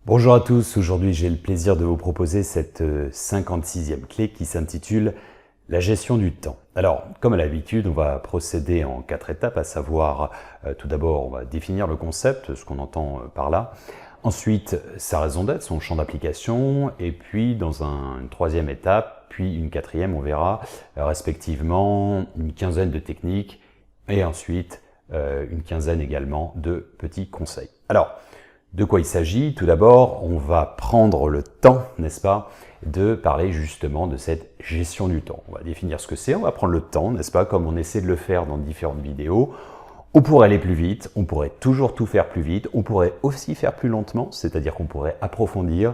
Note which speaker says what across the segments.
Speaker 1: Bonjour à tous, aujourd'hui j'ai le plaisir de vous proposer cette 56e clé qui s'intitule la gestion du temps. Alors, comme à l'habitude, on va procéder en 4 étapes, à savoir, tout d'abord, on va définir le concept, ce qu'on entend par là. Ensuite, sa raison d'être, son champ d'application, et puis dans une 3e étape, puis une 4e, on verra respectivement une quinzaine de techniques, et ensuite une quinzaine également de petits conseils. Alors, de quoi il s'agit? Tout d'abord, on va prendre le temps, n'est-ce pas, de parler justement de cette gestion du temps. On va définir ce que c'est, on va prendre le temps, n'est-ce pas, comme on essaie de le faire dans différentes vidéos. On pourrait aller plus vite, on pourrait toujours tout faire plus vite, on pourrait aussi faire plus lentement, c'est-à-dire qu'on pourrait approfondir.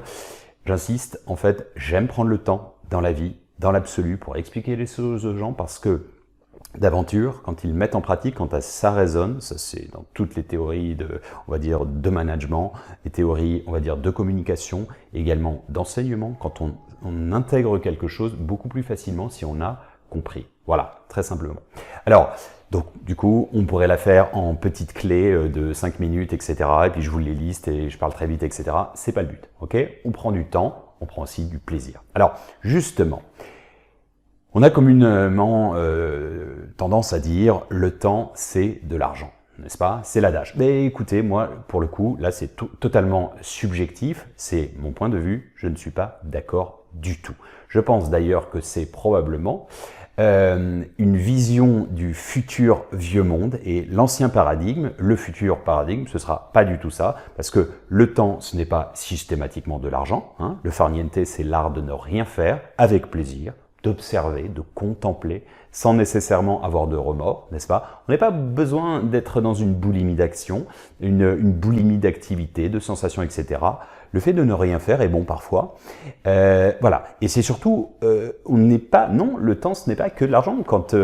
Speaker 1: J'insiste, en fait, j'aime prendre le temps dans la vie, dans l'absolu, pour expliquer les choses aux gens parce que d'aventure, quand ils mettent en pratique, quand ça résonne, ça c'est dans toutes les théories de, on va dire, de management, les théories, on va dire, de communication, également d'enseignement, quand on intègre quelque chose beaucoup plus facilement si on a compris. Voilà, très simplement. Alors, donc du coup, on pourrait la faire en petites clés de 5 minutes, etc. Et puis je vous les liste et je parle très vite, etc. C'est pas le but, ok? On prend du temps, on prend aussi du plaisir. Alors, justement, on a communément tendance à dire « le temps, c'est de l'argent », n'est-ce pas? C'est l'adage. Mais écoutez, moi, pour le coup, là, c'est totalement subjectif, c'est mon point de vue, je ne suis pas d'accord du tout. Je pense d'ailleurs que c'est probablement une vision du futur vieux monde et l'ancien paradigme, le futur paradigme, ce sera pas du tout ça, parce que le temps, ce n'est pas systématiquement de l'argent, hein. Le farniente, c'est l'art de ne rien faire avec plaisir, d'observer, de contempler, sans nécessairement avoir de remords, n'est-ce pas? On n'a pas besoin d'être dans une boulimie d'action, une boulimie d'activité, de sensations, etc. Le fait de ne rien faire est bon parfois. Voilà. Et c'est surtout, on n'est pas, non, le temps, ce n'est pas que de l'argent. Quand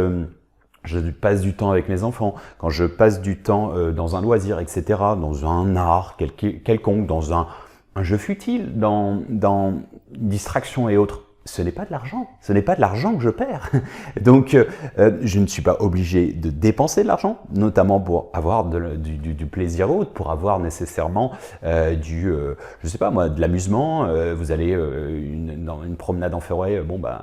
Speaker 1: je passe du temps avec mes enfants, quand je passe du temps dans un loisir, etc., dans un art quelconque, dans un jeu futile, dans une distraction et autres, ce n'est pas de l'argent. Ce n'est pas de l'argent que je perds. Donc, je ne suis pas obligé de dépenser de l'argent, notamment pour avoir du plaisir autre, pour avoir nécessairement je sais pas moi, de l'amusement. Vous allez dans une promenade en forêt, bon ben,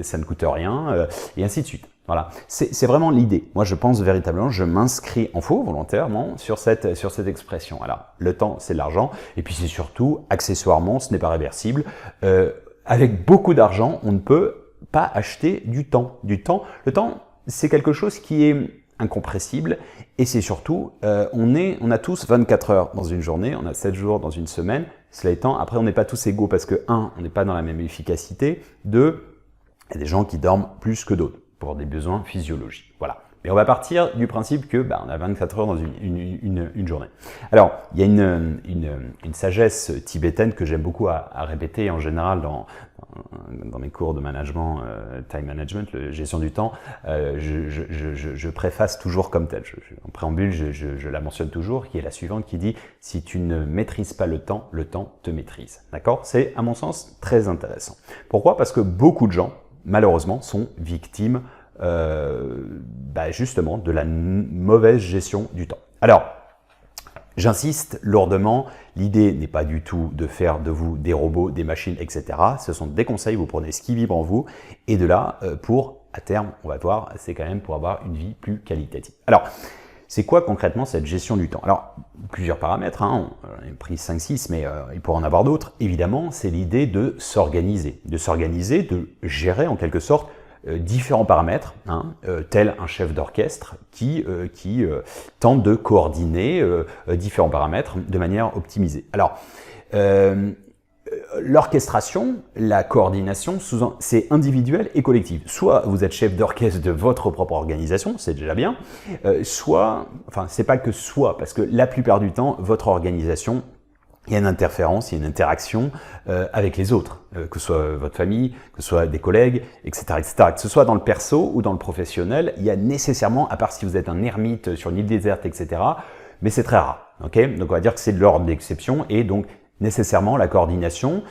Speaker 1: ça ne coûte rien, et ainsi de suite. Voilà, c'est vraiment l'idée. Moi, je pense véritablement, je m'inscris en faux volontairement sur cette expression. Alors, le temps, c'est de l'argent, et puis c'est surtout, accessoirement, ce n'est pas réversible. Avec beaucoup d'argent, on ne peut pas acheter du temps. Le temps, c'est quelque chose qui est incompressible et c'est surtout, on a tous 24 heures dans une journée, on a 7 jours dans une semaine. Cela étant, après, on n'est pas tous égaux parce que, 1, on n'est pas dans la même efficacité. 2, il y a des gens qui dorment plus que d'autres pour des besoins physiologiques. Voilà. Mais on va partir du principe que on a 24 heures dans une journée. Alors, il y a une sagesse tibétaine que j'aime beaucoup à répéter en général dans mes cours de management, time management, gestion du temps. Je préface toujours comme tel. En préambule, je la mentionne toujours, qui est la suivante, qui dit « Si tu ne maîtrises pas le temps te maîtrise ». D'accord? C'est, à mon sens, très intéressant. Pourquoi? Parce que beaucoup de gens, malheureusement, sont victimes justement de la mauvaise gestion du temps. Alors, j'insiste lourdement, l'idée n'est pas du tout de faire de vous des robots, des machines, etc. Ce sont des conseils, vous prenez ce qui vibre en vous, et de là, pour, à terme, on va voir, c'est quand même pour avoir une vie plus qualitative. Alors, c'est quoi concrètement cette gestion du temps? Alors, plusieurs paramètres, hein, on a pris 5-6, mais il pourrait en avoir d'autres. Évidemment, c'est l'idée de s'organiser, de gérer en quelque sorte différents paramètres, hein, tel un chef d'orchestre qui tente de coordonner différents paramètres de manière optimisée. Alors, l'orchestration, la coordination, c'est individuel et collectif. Soit vous êtes chef d'orchestre de votre propre organisation, c'est déjà bien, c'est pas que soit, parce que la plupart du temps, votre organisation, il y a une interférence, il y a une interaction avec les autres, que ce soit votre famille, que ce soit des collègues, etc., etc. Que ce soit dans le perso ou dans le professionnel, il y a nécessairement, à part si vous êtes un ermite sur une île déserte, etc., mais c'est très rare. Okay, donc on va dire que c'est de l'ordre d'exception et donc nécessairement, la coordination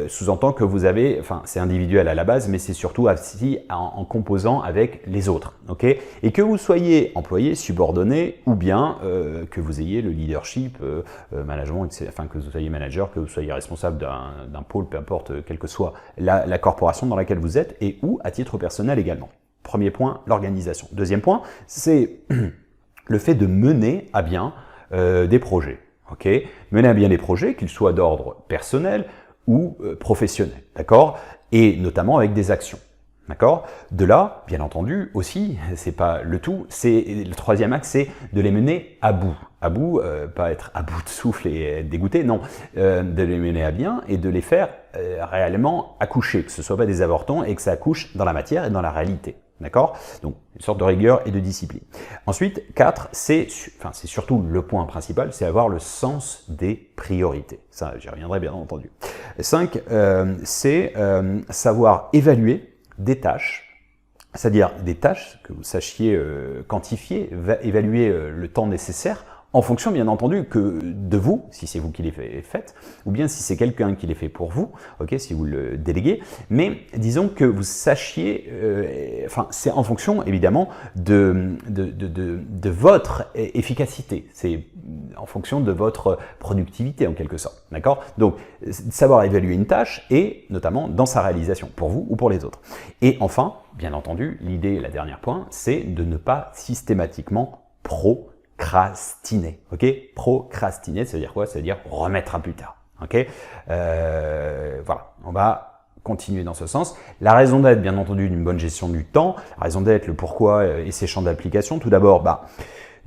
Speaker 1: sous-entend que vous avez, enfin c'est individuel à la base, mais c'est surtout aussi en composant avec les autres, ok? Et que vous soyez employé, subordonné, ou bien que vous ayez le leadership, management, enfin que vous soyez manager, que vous soyez responsable d'un pôle, peu importe, quelle que soit la corporation dans laquelle vous êtes, et ou à titre personnel également. Premier point, l'organisation. Deuxième point, c'est le fait de mener à bien des projets. Okay. Mener à bien des projets, qu'ils soient d'ordre personnel ou professionnel, d'accord? Et notamment avec des actions, d'accord? De là, bien entendu, aussi, c'est pas le tout, c'est le troisième axe, c'est de les mener à bout. À bout, pas être à bout de souffle et être dégoûté, non, de les mener à bien et de les faire réellement accoucher, que ce soit pas des avortons et que ça accouche dans la matière et dans la réalité. D'accord? Donc, une sorte de rigueur et de discipline. Ensuite, 4, c'est surtout le point principal, c'est avoir le sens des priorités. Ça, j'y reviendrai bien entendu. 5, c'est savoir évaluer des tâches, c'est-à-dire des tâches que vous sachiez quantifier, évaluer le temps nécessaire en fonction, bien entendu, que de vous, si c'est vous qui les faites, ou bien si c'est quelqu'un qui les fait pour vous, ok, si vous le déléguez, mais disons que vous sachiez, enfin, c'est en fonction, évidemment, de votre efficacité, c'est en fonction de votre productivité, en quelque sorte, d'accord? Donc, savoir évaluer une tâche, et notamment dans sa réalisation, pour vous ou pour les autres. Et enfin, bien entendu, l'idée, la dernière point, c'est de ne pas systématiquement procrastiner, ok? Procrastiner, ça veut dire quoi? Ça veut dire remettre à plus tard, ok? Voilà, on va continuer dans ce sens. La raison d'être, bien entendu, d'une bonne gestion du temps, la raison d'être, le pourquoi et ses champs d'application. Tout d'abord,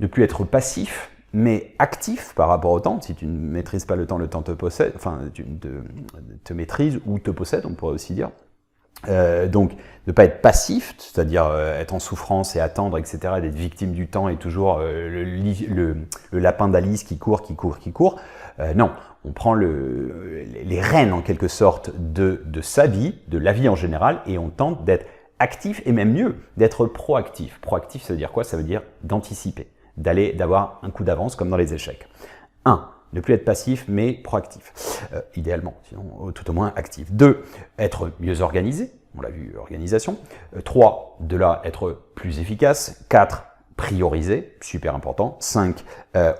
Speaker 1: ne plus être passif, mais actif par rapport au temps. Si tu ne maîtrises pas le temps te possède, enfin, tu te maîtrises ou te possède, on pourrait aussi dire. Donc, ne pas être passif, c'est-à-dire être en souffrance et attendre, etc., d'être victime du temps et toujours le lapin d'Alice qui court. Non, on prend les rênes en quelque sorte de sa vie, de la vie en général, et on tente d'être actif et même mieux, d'être proactif. Proactif, ça veut dire quoi? Ça veut dire d'anticiper, d'avoir un coup d'avance comme dans les échecs. 1. Ne plus être passif, mais proactif, idéalement, sinon tout au moins actif. 2. Être mieux organisé, on l'a vu, organisation. 3. De là, être plus efficace. 4. Prioriser, super important. 5.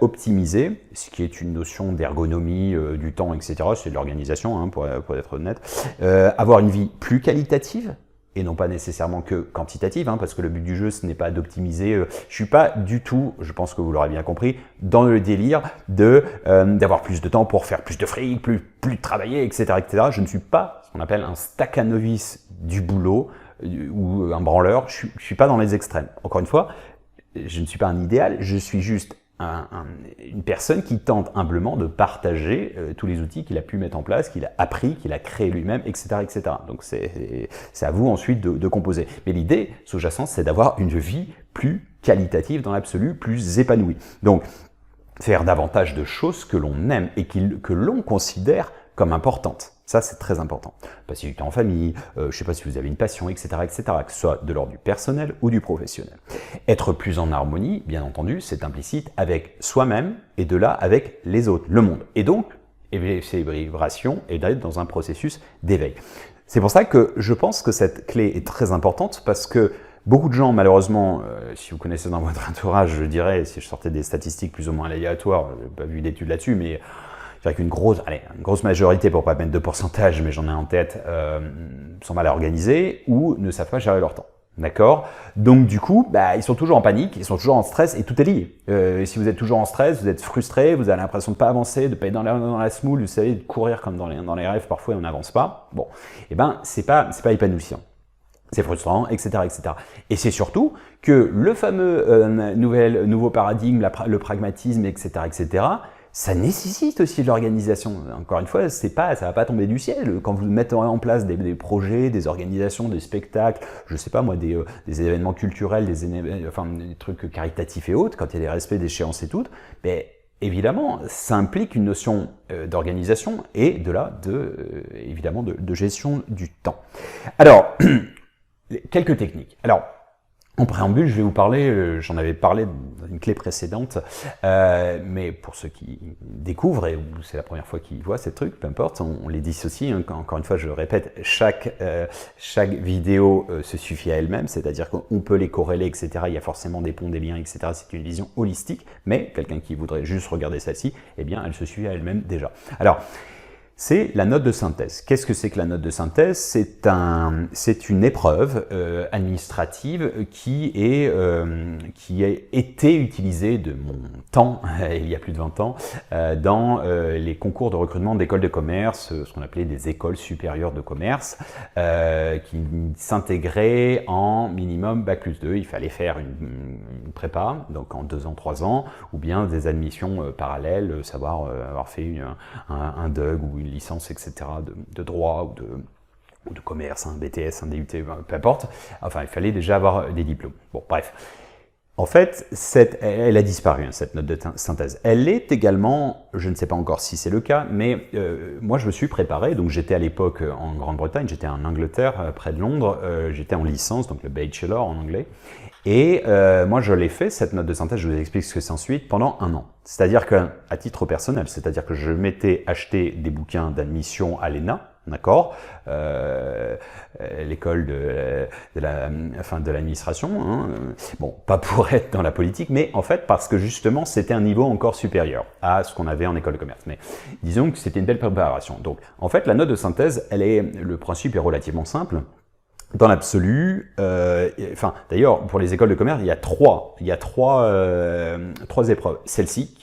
Speaker 1: Optimiser, ce qui est une notion d'ergonomie, du temps, etc. C'est de l'organisation, hein, pour être honnête. Avoir une vie plus qualitative, et non pas nécessairement que quantitative, hein, parce que le but du jeu, ce n'est pas d'optimiser. Je suis pas du tout, je pense que vous l'aurez bien compris, dans le délire d'avoir plus de temps pour faire plus de fric, plus travailler, etc., etc. Je ne suis pas ce qu'on appelle un staccanovis du boulot ou un branleur. Je suis pas dans les extrêmes. Encore une fois, je ne suis pas un idéal, je suis juste une personne qui tente humblement de partager tous les outils qu'il a pu mettre en place, qu'il a appris, qu'il a créé lui-même, etc., etc. Donc c'est à vous ensuite de composer. Mais l'idée sous-jacente, c'est d'avoir une vie plus qualitative dans l'absolu, plus épanouie. Donc faire davantage de choses que l'on aime et que l'on considère comme importantes. Ça, c'est très important. Passer du temps en famille, je ne sais pas si vous avez une passion, etc., etc., que ce soit de l'ordre du personnel ou du professionnel. Être plus en harmonie, bien entendu, c'est implicite avec soi-même et de là avec les autres, le monde. Et donc, ces vibrations et d'être dans un processus d'éveil. C'est pour ça que je pense que cette clé est très importante parce que beaucoup de gens, malheureusement, si vous connaissez dans votre entourage, je dirais, si je sortais des statistiques plus ou moins aléatoires, je n'ai pas vu d'études là-dessus, mais je dirais qu'une grosse majorité, pour pas mettre de pourcentage, mais j'en ai en tête, sont mal organisés ou ne savent pas gérer leur temps. D'accord? Donc du coup, ils sont toujours en panique, ils sont toujours en stress et tout est lié. Et si vous êtes toujours en stress, vous êtes frustré, vous avez l'impression de pas avancer, de pas être dans la semoule, vous savez, de courir comme dans les rêves, parfois on n'avance pas. Bon, c'est pas épanouissant. C'est frustrant, etc., etc. Et c'est surtout que le fameux nouveau paradigme, le pragmatisme, etc., etc., ça nécessite aussi de l'organisation. Encore une fois, ça va pas tomber du ciel. Quand vous mettez en place des projets, des organisations, des spectacles, je sais pas moi, des événements culturels, des trucs caritatifs et autres, quand il y a des respects d'échéances et tout, évidemment, ça implique une notion d'organisation et de là, évidemment, de gestion du temps. Alors, quelques techniques. Alors, En préambule, je vais vous parler, j'en avais parlé dans une clé précédente, mais pour ceux qui découvrent, et c'est la première fois qu'ils voient ces trucs, peu importe, on les dissocie, hein, encore une fois je le répète, chaque vidéo se suffit à elle-même, c'est-à-dire qu'on peut les corréler, etc. Il y a forcément des ponts, des liens, etc. C'est une vision holistique, mais quelqu'un qui voudrait juste regarder celle-ci, eh bien elle se suffit à elle-même déjà. Alors, c'est la note de synthèse. Qu'est-ce que c'est que la note de synthèse? C'est une épreuve administrative qui a été utilisée de mon temps, il y a plus de 20 ans, dans les concours de recrutement d'écoles de commerce, ce qu'on appelait des écoles supérieures de commerce, qui s'intégraient en minimum Bac+2. Il fallait faire une prépa, donc en 2 ans, 3 ans, ou bien des admissions parallèles, savoir avoir fait un DUG ou une licence, etc., de droit ou de commerce, un BTS, un DUT, peu importe. Enfin, il fallait déjà avoir des diplômes. Bon, bref. En fait, elle a disparu, hein, cette note de synthèse. Elle est également, je ne sais pas encore si c'est le cas, mais moi je me suis préparé, donc j'étais à l'époque en Grande-Bretagne, j'étais en Angleterre, près de Londres, j'étais en licence, donc le bachelor en anglais, et moi je l'ai fait, cette note de synthèse, je vous explique ce que c'est ensuite, pendant 1 an. C'est-à-dire qu'à titre personnel, c'est-à-dire que je m'étais acheté des bouquins d'admission à l'ENA, d'accord, l'école de l'administration, hein. Bon, pas pour être dans la politique, mais en fait parce que justement c'était un niveau encore supérieur à ce qu'on avait en école de commerce. Mais disons que c'était une belle préparation. Donc en fait la note de synthèse, le principe est relativement simple. Dans l'absolu, d'ailleurs, pour les écoles de commerce, il y a trois épreuves. Celle-ci,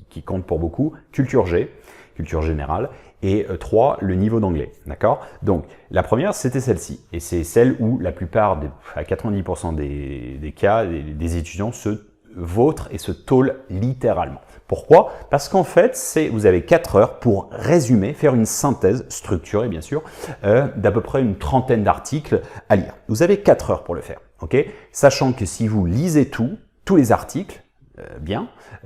Speaker 1: qui compte pour beaucoup, culture G, culture générale, et 3, le niveau d'anglais, d'accord? Donc, la première, c'était celle-ci, et c'est celle où la plupart, à 90% des cas, des étudiants se vautrent et se tôlent littéralement. Pourquoi? Parce qu'en fait, vous avez 4 heures pour résumer, faire une synthèse structurée, bien sûr, d'à peu près une trentaine d'articles à lire. Vous avez 4 heures pour le faire, ok? Sachant que si vous lisez tous les articles,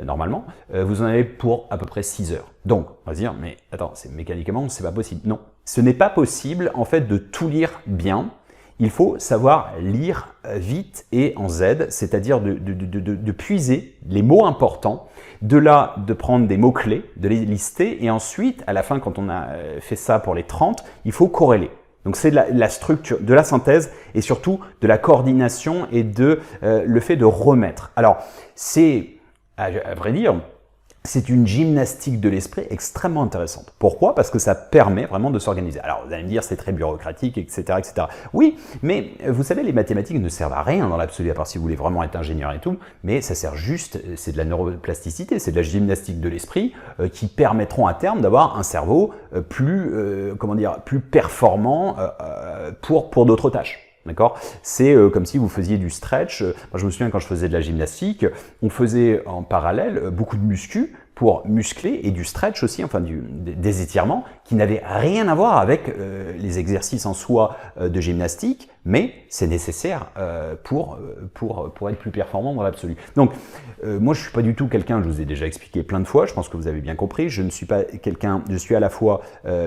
Speaker 1: normalement, vous en avez pour à peu près 6 heures. Donc, on va se dire, mais attends, mécaniquement, c'est pas possible. Non, ce n'est pas possible, en fait, de tout lire bien. Il faut savoir lire vite et en Z, c'est-à-dire de puiser les mots importants, de prendre des mots-clés, de les lister, et ensuite, à la fin, quand on a fait ça pour les 30, il faut corréler. Donc c'est la structure, de la synthèse et surtout de la coordination et le fait de remettre. Alors, c'est, à vrai dire, c'est une gymnastique de l'esprit extrêmement intéressante. Pourquoi? Parce que ça permet vraiment de s'organiser. Alors, vous allez me dire, c'est très bureaucratique, etc., etc. Oui, mais vous savez, les mathématiques ne servent à rien dans l'absolu, à part si vous voulez vraiment être ingénieur et tout, mais ça sert juste, c'est de la neuroplasticité, c'est de la gymnastique de l'esprit qui permettront à terme d'avoir un cerveau plus performant pour d'autres tâches. D'accord? C'est comme si vous faisiez du stretch. Moi, je me souviens quand je faisais de la gymnastique, on faisait en parallèle beaucoup de muscu pour muscler et du stretch aussi, enfin des étirements qui n'avaient rien à voir avec les exercices en soi de gymnastique, mais c'est nécessaire pour être plus performant dans l'absolu. Donc, moi, je suis pas du tout quelqu'un, je vous ai déjà expliqué plein de fois, je pense que vous avez bien compris, je ne suis pas quelqu'un, je suis à la fois,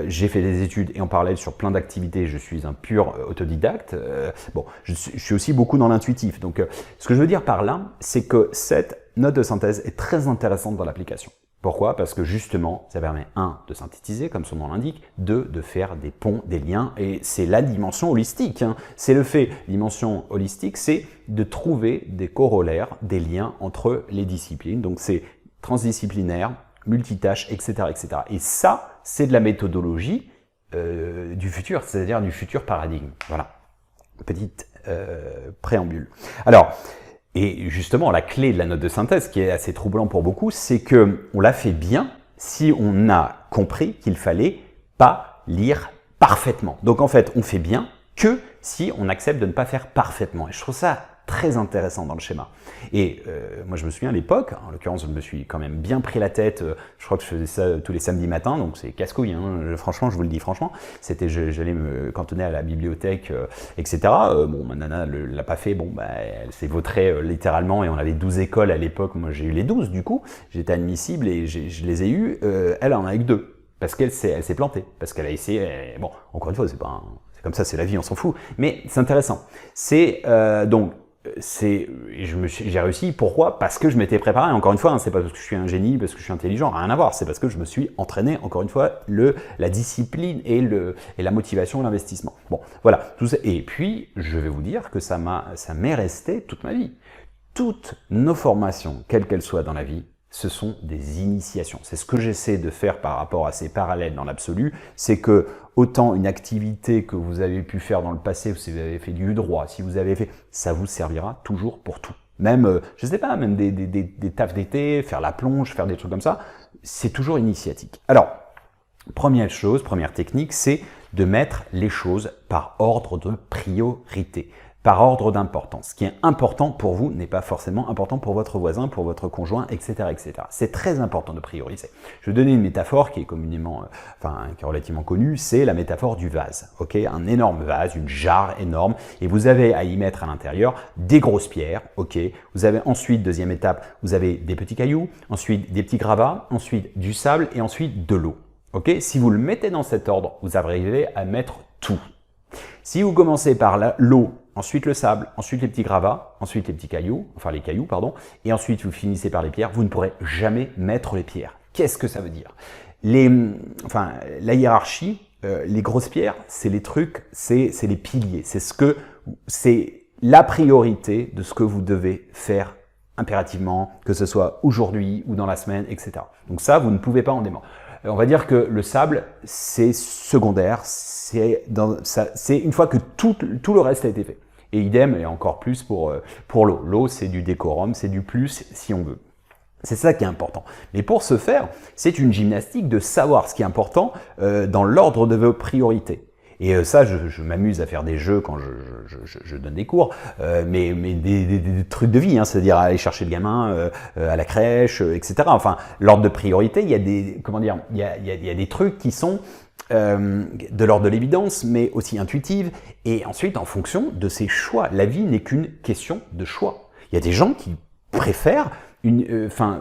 Speaker 1: j'ai fait des études et en parallèle sur plein d'activités, je suis un pur autodidacte. Je suis aussi beaucoup dans l'intuitif. Donc, ce que je veux dire par là, c'est que cette note de synthèse est très intéressante dans l'application. Pourquoi? Parce que justement, ça permet 1, de synthétiser, comme son nom l'indique, 2, de faire des ponts, des liens, et c'est la dimension holistique. Hein. C'est le fait, dimension holistique, c'est de trouver des corollaires, des liens entre les disciplines. Donc c'est transdisciplinaire, multitâche, etc., etc. Et ça, c'est de la méthodologie du futur, c'est-à-dire du futur paradigme. Voilà, petite préambule. Alors, et justement, la clé de la note de synthèse, qui est assez troublant pour beaucoup, c'est que on l'a fait bien si on a compris qu'il fallait pas lire parfaitement. Donc en fait, on fait bien que si on accepte de ne pas faire parfaitement. Et je trouve ça très intéressant dans le schéma. Et moi, je me souviens à l'époque, en l'occurrence, je me suis quand même bien pris la tête. Je crois que je faisais ça tous les samedis matins, donc c'est casse-couille. Hein, franchement, je vous le dis franchement. C'était, j'allais me cantonner à la bibliothèque, etc. Bon, ma nana l'a pas fait. Bon, elle s'est vautrée littéralement, et on avait 12 écoles à l'époque. Moi, j'ai eu les 12 du coup. J'étais admissible et je les ai eues. Elle en a eu que 2 parce qu'elle s'est plantée, parce qu'elle a essayé. Bon, encore une fois, c'est comme ça, c'est la vie, on s'en fout. Mais c'est intéressant. C'est donc j'ai réussi. Pourquoi? Parce que je m'étais préparé. Encore une fois, hein, c'est pas parce que je suis un génie, parce que je suis intelligent, rien à voir. C'est parce que je me suis entraîné. Encore une fois, la discipline et la motivation et l'investissement. Bon, voilà. Tout ça. Et puis, je vais vous dire que ça m'est resté toute ma vie. Toutes nos formations, quelles qu'elles soient dans la vie, ce sont des initiations. C'est ce que j'essaie de faire par rapport à ces parallèles dans l'absolu, c'est que autant une activité que vous avez pu faire dans le passé, si vous avez fait du droit, si vous avez fait, ça vous servira toujours pour tout. Même, je sais pas, même des tafs d'été, faire la plonge, faire des trucs comme ça, c'est toujours initiatique. Alors, première chose, première technique, c'est de mettre les choses par ordre de priorité, par ordre d'importance. Ce qui est important pour vous n'est pas forcément important pour votre voisin, pour votre conjoint, etc., etc. C'est très important de prioriser. Je vais donner une métaphore qui est communément, qui est relativement connue, c'est la métaphore du vase. Ok, un énorme vase, une jarre énorme, et vous avez à y mettre à l'intérieur des grosses pierres. Ok, vous avez ensuite, deuxième étape, vous avez des petits cailloux, ensuite des petits gravats, ensuite du sable et ensuite de l'eau. Ok, si vous le mettez dans cet ordre, vous arrivez à mettre tout. Si vous commencez par l'eau, ensuite le sable, ensuite les petits gravats, ensuite les petits cailloux, pardon, et ensuite vous finissez par les pierres, vous ne pourrez jamais mettre les pierres. Qu'est-ce que ça veut dire? La hiérarchie, les grosses pierres, c'est les trucs, c'est les piliers, c'est la priorité de ce que vous devez faire impérativement, que ce soit aujourd'hui ou dans la semaine, etc. Donc ça, vous ne pouvez pas en démordre. On va dire que le sable, c'est secondaire, c'est une fois que tout le reste a été fait. Et idem, et encore plus pour l'eau. L'eau, c'est du décorum, c'est du plus si on veut. C'est ça qui est important. Mais pour ce faire, c'est une gymnastique de savoir ce qui est important dans l'ordre de vos priorités. Et ça, je m'amuse à faire des jeux quand je donne des cours, mais des trucs de vie, hein, c'est-à-dire aller chercher le gamin à la crèche, etc. Enfin, l'ordre de priorité, il y a des trucs qui sont de l'ordre de l'évidence, mais aussi intuitives, et ensuite en fonction de ses choix. La vie n'est qu'une question de choix. Il y a des gens qui préfèrent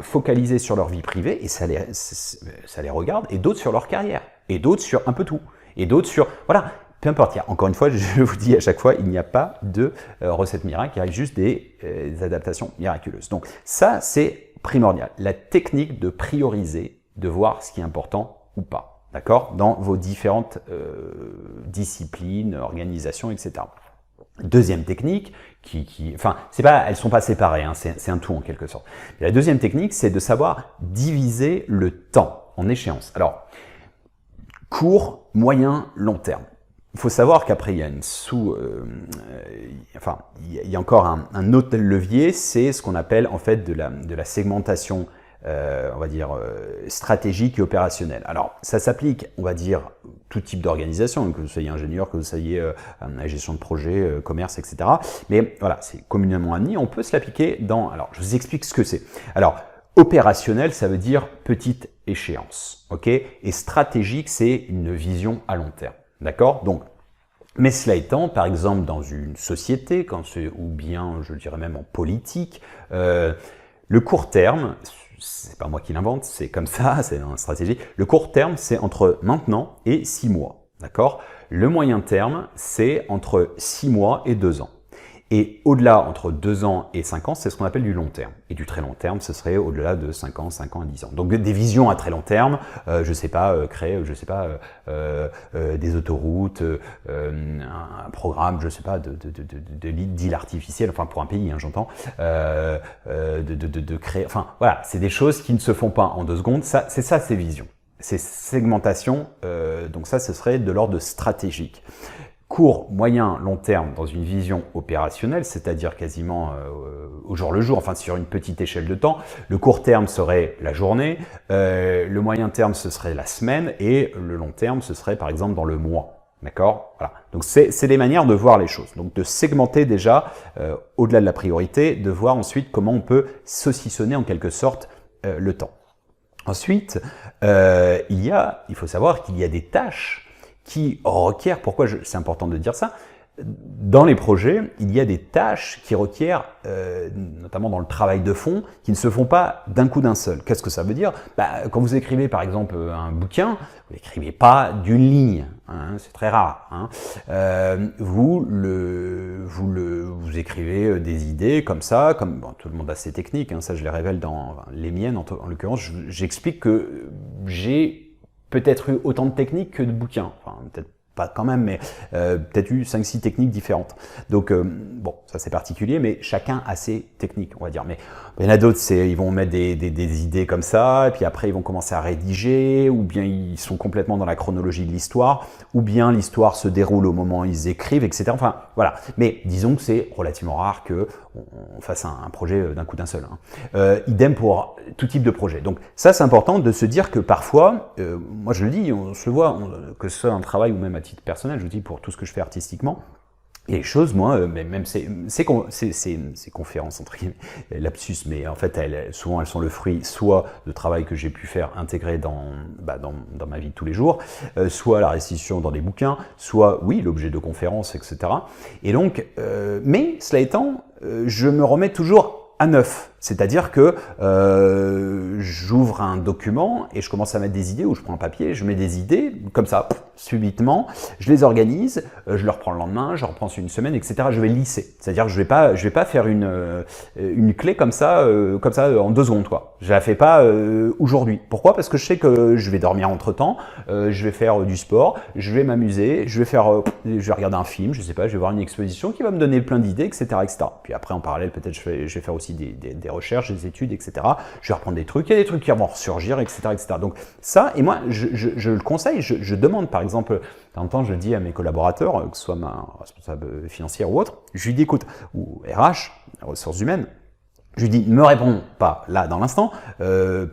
Speaker 1: focaliser sur leur vie privée, et ça les regarde, et d'autres sur leur carrière, et d'autres sur un peu tout. Et d'autres sur... Voilà, peu importe. Encore une fois, je vous dis à chaque fois, il n'y a pas de recette miracle, il y a juste des adaptations miraculeuses. Donc ça, c'est primordial. La technique de prioriser, de voir ce qui est important ou pas. D'accord? Dans vos différentes disciplines, organisations, etc. Deuxième technique, elles sont pas séparées, hein, c'est un tout en quelque sorte. Et la deuxième technique, c'est de savoir diviser le temps en échéances. Alors, court, moyen, long terme. Il faut savoir qu'après, il y a il y a encore un autre levier, c'est ce qu'on appelle en fait de la segmentation, on va dire, stratégique et opérationnelle. Alors, ça s'applique, on va dire, tout type d'organisation, que vous soyez ingénieur, que vous soyez à la gestion de projet, commerce, etc. Mais voilà, c'est communément admis, on peut se l'appliquer dans... Alors, je vous explique ce que c'est. Alors, opérationnel, ça veut dire petite échéance, ok? Et stratégique, c'est une vision à long terme, d'accord? Donc, mais cela étant, par exemple, dans une société, ou bien, je dirais même en politique, le court terme, c'est pas moi qui l'invente, c'est comme ça, c'est dans la stratégie. Le court terme, c'est entre maintenant et 6 mois, d'accord? Le moyen terme, c'est entre 6 mois et 2 ans. Et au-delà, entre 2 ans et 5 ans, c'est ce qu'on appelle du long terme. Et du très long terme, ce serait au-delà de 5 ans à 10 ans. Donc des visions à très long terme, créer, des autoroutes, un programme, d'île artificielle, enfin pour un pays, hein, j'entends, de créer, enfin voilà, c'est des choses qui ne se font pas en 2 secondes, c'est ça ces visions. Ces segmentations, donc ça, ce serait de l'ordre stratégique. Court, moyen, long terme dans une vision opérationnelle, c'est-à-dire quasiment au jour le jour, enfin sur une petite échelle de temps. Le court terme serait la journée, le moyen terme ce serait la semaine et le long terme ce serait par exemple dans le mois. D'accord? Voilà. Donc c'est des manières de voir les choses. Donc de segmenter déjà au-delà de la priorité, de voir ensuite comment on peut saucissonner en quelque sorte le temps. Ensuite, il faut savoir qu'il y a des tâches qui requièrent, c'est important de dire ça, dans les projets, il y a des tâches qui requièrent, notamment dans le travail de fond, qui ne se font pas d'un coup d'un seul. Qu'est-ce que ça veut dire? Quand vous écrivez par exemple un bouquin, vous n'écrivez pas d'une ligne, hein, c'est très rare. Hein. Vous écrivez des idées comme ça, comme bon, tout le monde a ses techniques, hein, ça je les révèle dans les miennes en l'occurrence. J'explique que j'ai peut-être eu autant de techniques que de bouquins, enfin peut-être pas quand même, mais peut-être eu 5-6 techniques différentes. Donc, bon, ça c'est particulier, mais chacun a ses techniques, on va dire. Mais il y en a d'autres, ils vont mettre des idées comme ça, et puis après ils vont commencer à rédiger, ou bien ils sont complètement dans la chronologie de l'histoire, ou bien l'histoire se déroule au moment où ils écrivent, etc. Enfin, voilà. Mais disons que c'est relativement rare qu'on fasse un projet d'un coup d'un seul. Hein. Idem pour tout type de projet. Donc ça, c'est important de se dire que parfois, moi je le dis, on se le voit, que ce soit un travail ou même à titre personnel, je vous dis pour tout ce que je fais artistiquement, il y a des choses, moi, même ces conférences, entre guillemets, lapsus, mais en fait, souvent elles sont le fruit soit de travail que j'ai pu faire intégrer dans ma vie de tous les jours, soit la restitution dans des bouquins, soit, oui, l'objet de conférences, etc. Et donc, mais cela étant, je me remets toujours à neuf. C'est-à-dire que j'ouvre un document et je commence à mettre des idées, ou je prends un papier, je mets des idées, comme ça, subitement, je les organise, je le reprends le lendemain, je reprends sur une semaine, etc. Je vais lisser. C'est-à-dire que je vais pas faire une clé comme ça en 2 secondes, quoi. Je la fais pas aujourd'hui. Pourquoi? Parce que je sais que je vais dormir entre-temps, je vais faire du sport, je vais m'amuser, je vais regarder un film, je sais pas, je vais voir une exposition qui va me donner plein d'idées, etc., etc. Puis après, en parallèle, peut-être je vais faire aussi des recherches, des études, etc. Je vais reprendre des trucs, il y a des trucs qui vont ressurgir, etc., etc. Donc ça, et moi, je le conseille, je demande, par exemple, de temps en temps, je dis à mes collaborateurs, que ce soit ma responsable financière ou autre, je lui dis, écoute, ou RH, ressources humaines, je lui dis, ne me réponds pas là dans l'instant,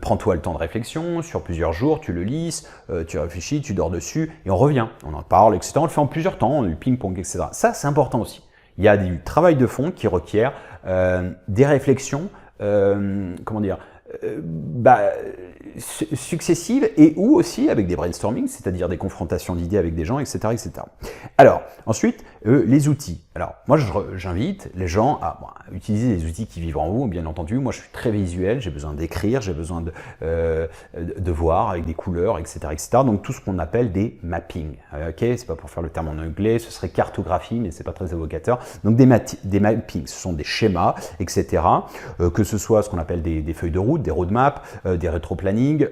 Speaker 1: prends-toi le temps de réflexion, sur plusieurs jours, tu le lises, tu réfléchis, tu dors dessus, et on revient, on en parle, etc. On le fait en plusieurs temps, du ping-pong, etc. Ça, c'est important aussi. Il y a du travail de fond qui requiert des réflexions, comment dire, successives et ou aussi avec des brainstorming, c'est-à-dire des confrontations d'idées avec des gens, etc., etc. Alors, ensuite, les outils. Alors, moi, j'invite les gens à utiliser les outils qui vivent en vous, bien entendu. Moi, je suis très visuel, j'ai besoin d'écrire, j'ai besoin de voir avec des couleurs, etc., etc. Donc, tout ce qu'on appelle des mappings. Ok, c'est pas pour faire le terme en anglais, ce serait cartographie, mais c'est pas très évocateur. Donc, des mappings, ce sont des schémas, etc. Que ce soit ce qu'on appelle des feuilles de route, des roadmaps, des rétroplanning.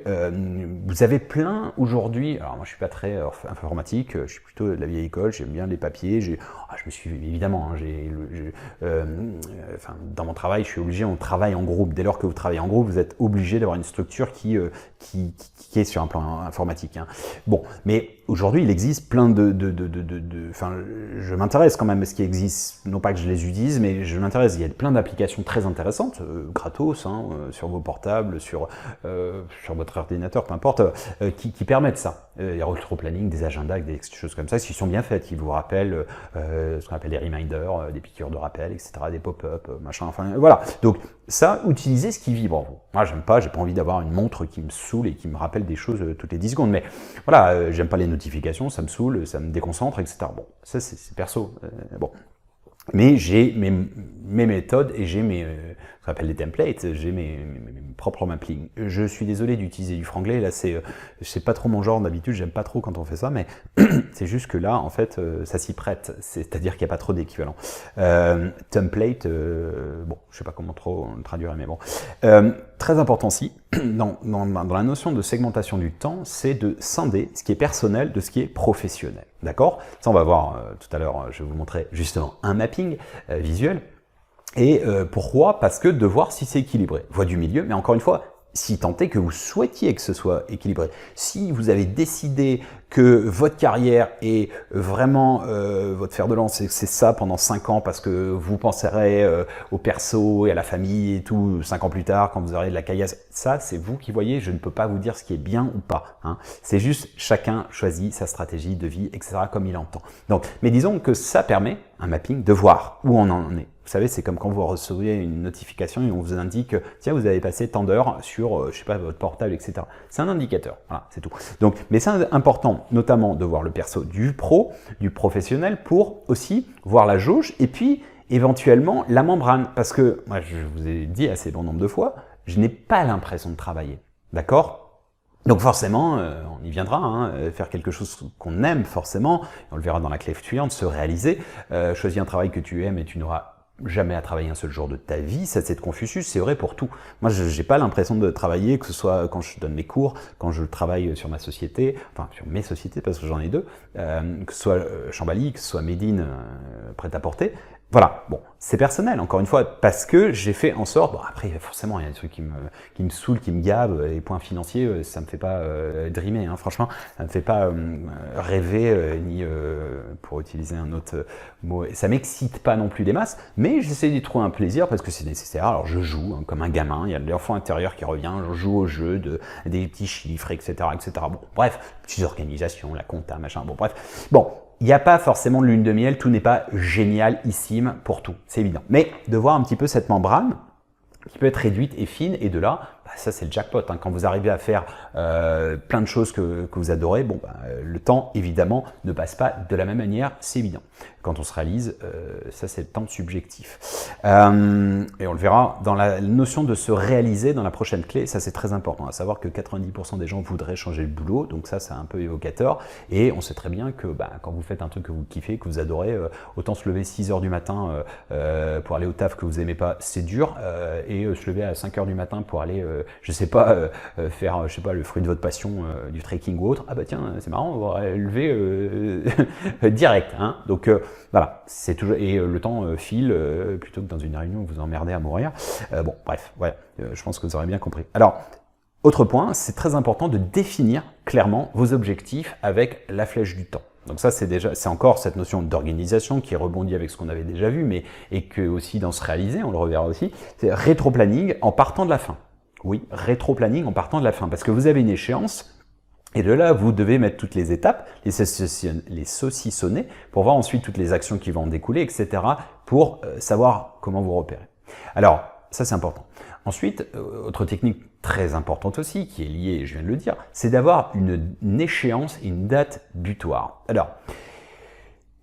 Speaker 1: Vous avez plein aujourd'hui. Alors, moi, je suis pas très informatique, je suis plutôt de la vieille école, j'aime bien les papiers. Je me suis évidemment, dans mon travail, je suis obligé, on travaille en groupe. Dès lors que vous travaillez en groupe, vous êtes obligé d'avoir une structure qui est sur un plan informatique. Hein. Bon, mais aujourd'hui, il existe plein je m'intéresse quand même à ce qui existe, non pas que je les utilise, mais je m'intéresse. Il y a plein d'applications très intéressantes, gratos, hein, sur vos portables, sur votre ordinateur, peu importe, qui permettent ça. Il y a rétro-planning, des agendas, des choses comme ça, qui sont bien faites, qui vous rappellent ce qu'on appelle des reminders, des piqûres de rappel, etc., des pop-up, machin, enfin voilà. Donc ça, utilisez ce qui vibre en vous. Moi, j'ai pas envie d'avoir une montre qui me saoule et qui me rappelle des choses toutes les 10 secondes, mais voilà, j'aime pas les notifications, ça me saoule, ça me déconcentre, etc. Bon, ça c'est perso, bon. Mais j'ai mes méthodes et j'ai ce qu'on appelle des templates, j'ai mes propres mappings. Je suis désolé d'utiliser du franglais, là c'est pas trop mon genre d'habitude, j'aime pas trop quand on fait ça, mais c'est juste que là, en fait, ça s'y prête, c'est-à-dire qu'il n'y a pas trop d'équivalent. Template, bon, je sais pas comment trop le traduire, mais bon. Très important aussi, dans la notion de segmentation du temps, c'est de scinder ce qui est personnel de ce qui est professionnel. D'accord? Ça, on va voir tout à l'heure, je vais vous montrer justement un mapping visuel. Et pourquoi? Parce que de voir si c'est équilibré. Voie du milieu, mais encore une fois, si tant est que vous souhaitiez que ce soit équilibré. Si vous avez décidé que votre carrière est vraiment votre fer de lance, c'est ça pendant 5 ans parce que vous penserez au perso et à la famille et tout 5 ans plus tard quand vous aurez de la caillasse, ça c'est vous qui voyez, je ne peux pas vous dire ce qui est bien ou pas. Hein. C'est juste chacun choisit sa stratégie de vie, etc. comme il entend. Donc, mais disons que ça permet un mapping, de voir où on en est. Vous savez, c'est comme quand vous recevez une notification et on vous indique, tiens, vous avez passé tant d'heures sur, je sais pas, votre portable, etc. C'est un indicateur, voilà, c'est tout. Donc, mais c'est important, notamment, de voir le perso du pro, du professionnel, pour aussi voir la jauge et puis, éventuellement, la membrane. Parce que, moi, je vous ai dit assez bon nombre de fois, je n'ai pas l'impression de travailler, d'accord ? Donc forcément, on y viendra, hein, faire quelque chose qu'on aime forcément, on le verra dans la clé suivante, se réaliser, choisis un travail que tu aimes et tu n'auras jamais à travailler un seul jour de ta vie, ça c'est de Confucius, c'est vrai pour tout. Moi, je n'ai pas l'impression de travailler, que ce soit quand je donne mes cours, quand je travaille sur ma société, enfin sur mes sociétés parce que j'en ai deux, que ce soit Chambali, que ce soit Médine, prêt-à-porter. Voilà, bon, c'est personnel, encore une fois, parce que j'ai fait en sorte, bon après forcément il y a des trucs qui me saoulent, qui me gavent, les points financiers, ça me fait pas dreamer, hein, franchement, ça me fait pas rêver, ni pour utiliser un autre mot, ça m'excite pas non plus des masses, mais j'essaie d'y trouver un plaisir parce que c'est nécessaire, alors je joue hein, comme un gamin, il y a l'enfant intérieur qui revient, je joue au jeu, des petits chiffres, etc., etc., bon, bref, petites organisations, la compta, machin, bon, bref, bon, il n'y a pas forcément de lune de miel, tout n'est pas génialissime pour tout, c'est évident. Mais de voir un petit peu cette membrane qui peut être réduite et fine, et de là, bah ça c'est le jackpot. Hein. Quand vous arrivez à faire plein de choses que vous adorez, bon, bah, le temps évidemment ne passe pas de la même manière, c'est évident. Quand on se réalise, ça c'est le temps subjectif. Et on le verra dans la notion de se réaliser dans la prochaine clé, ça c'est très important, à savoir que 90% des gens voudraient changer le boulot, donc ça c'est un peu évocateur, et on sait très bien que bah, quand vous faites un truc que vous kiffez, que vous adorez, autant se lever 6 heures du matin pour aller au taf que vous aimez pas, c'est dur, et se lever à 5 heures du matin pour aller, je sais pas, faire, je sais pas, le fruit de votre passion, du trekking ou autre, ah bah tiens, c'est marrant, on va lever direct, hein, donc voilà, c'est toujours, et le temps file plutôt que dans une réunion où vous emmerdez à mourir. Bon, bref, ouais, je pense que vous aurez bien compris. Alors, autre point, c'est très important de définir clairement vos objectifs avec la flèche du temps. Donc ça, c'est encore cette notion d'organisation qui rebondit avec ce qu'on avait déjà vu, mais et que aussi dans se réaliser, on le reverra aussi, c'est rétro-planning en partant de la fin. Oui, rétro-planning en partant de la fin, parce que vous avez une échéance. Et de là, vous devez mettre toutes les étapes, les saucissonner, pour voir ensuite toutes les actions qui vont en découler, etc., pour savoir comment vous repérer. Alors, ça c'est important. Ensuite, autre technique très importante aussi, qui est liée, je viens de le dire, c'est d'avoir une échéance et une date butoir. Alors,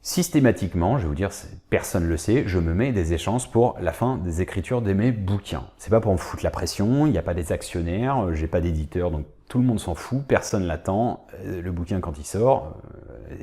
Speaker 1: systématiquement, je vais vous dire, personne ne le sait, je me mets des échéances pour la fin des écritures de mes bouquins. C'est pas pour me foutre la pression, il n'y a pas des actionnaires, j'ai pas d'éditeur, donc tout le monde s'en fout, personne l'attend, le bouquin quand il sort,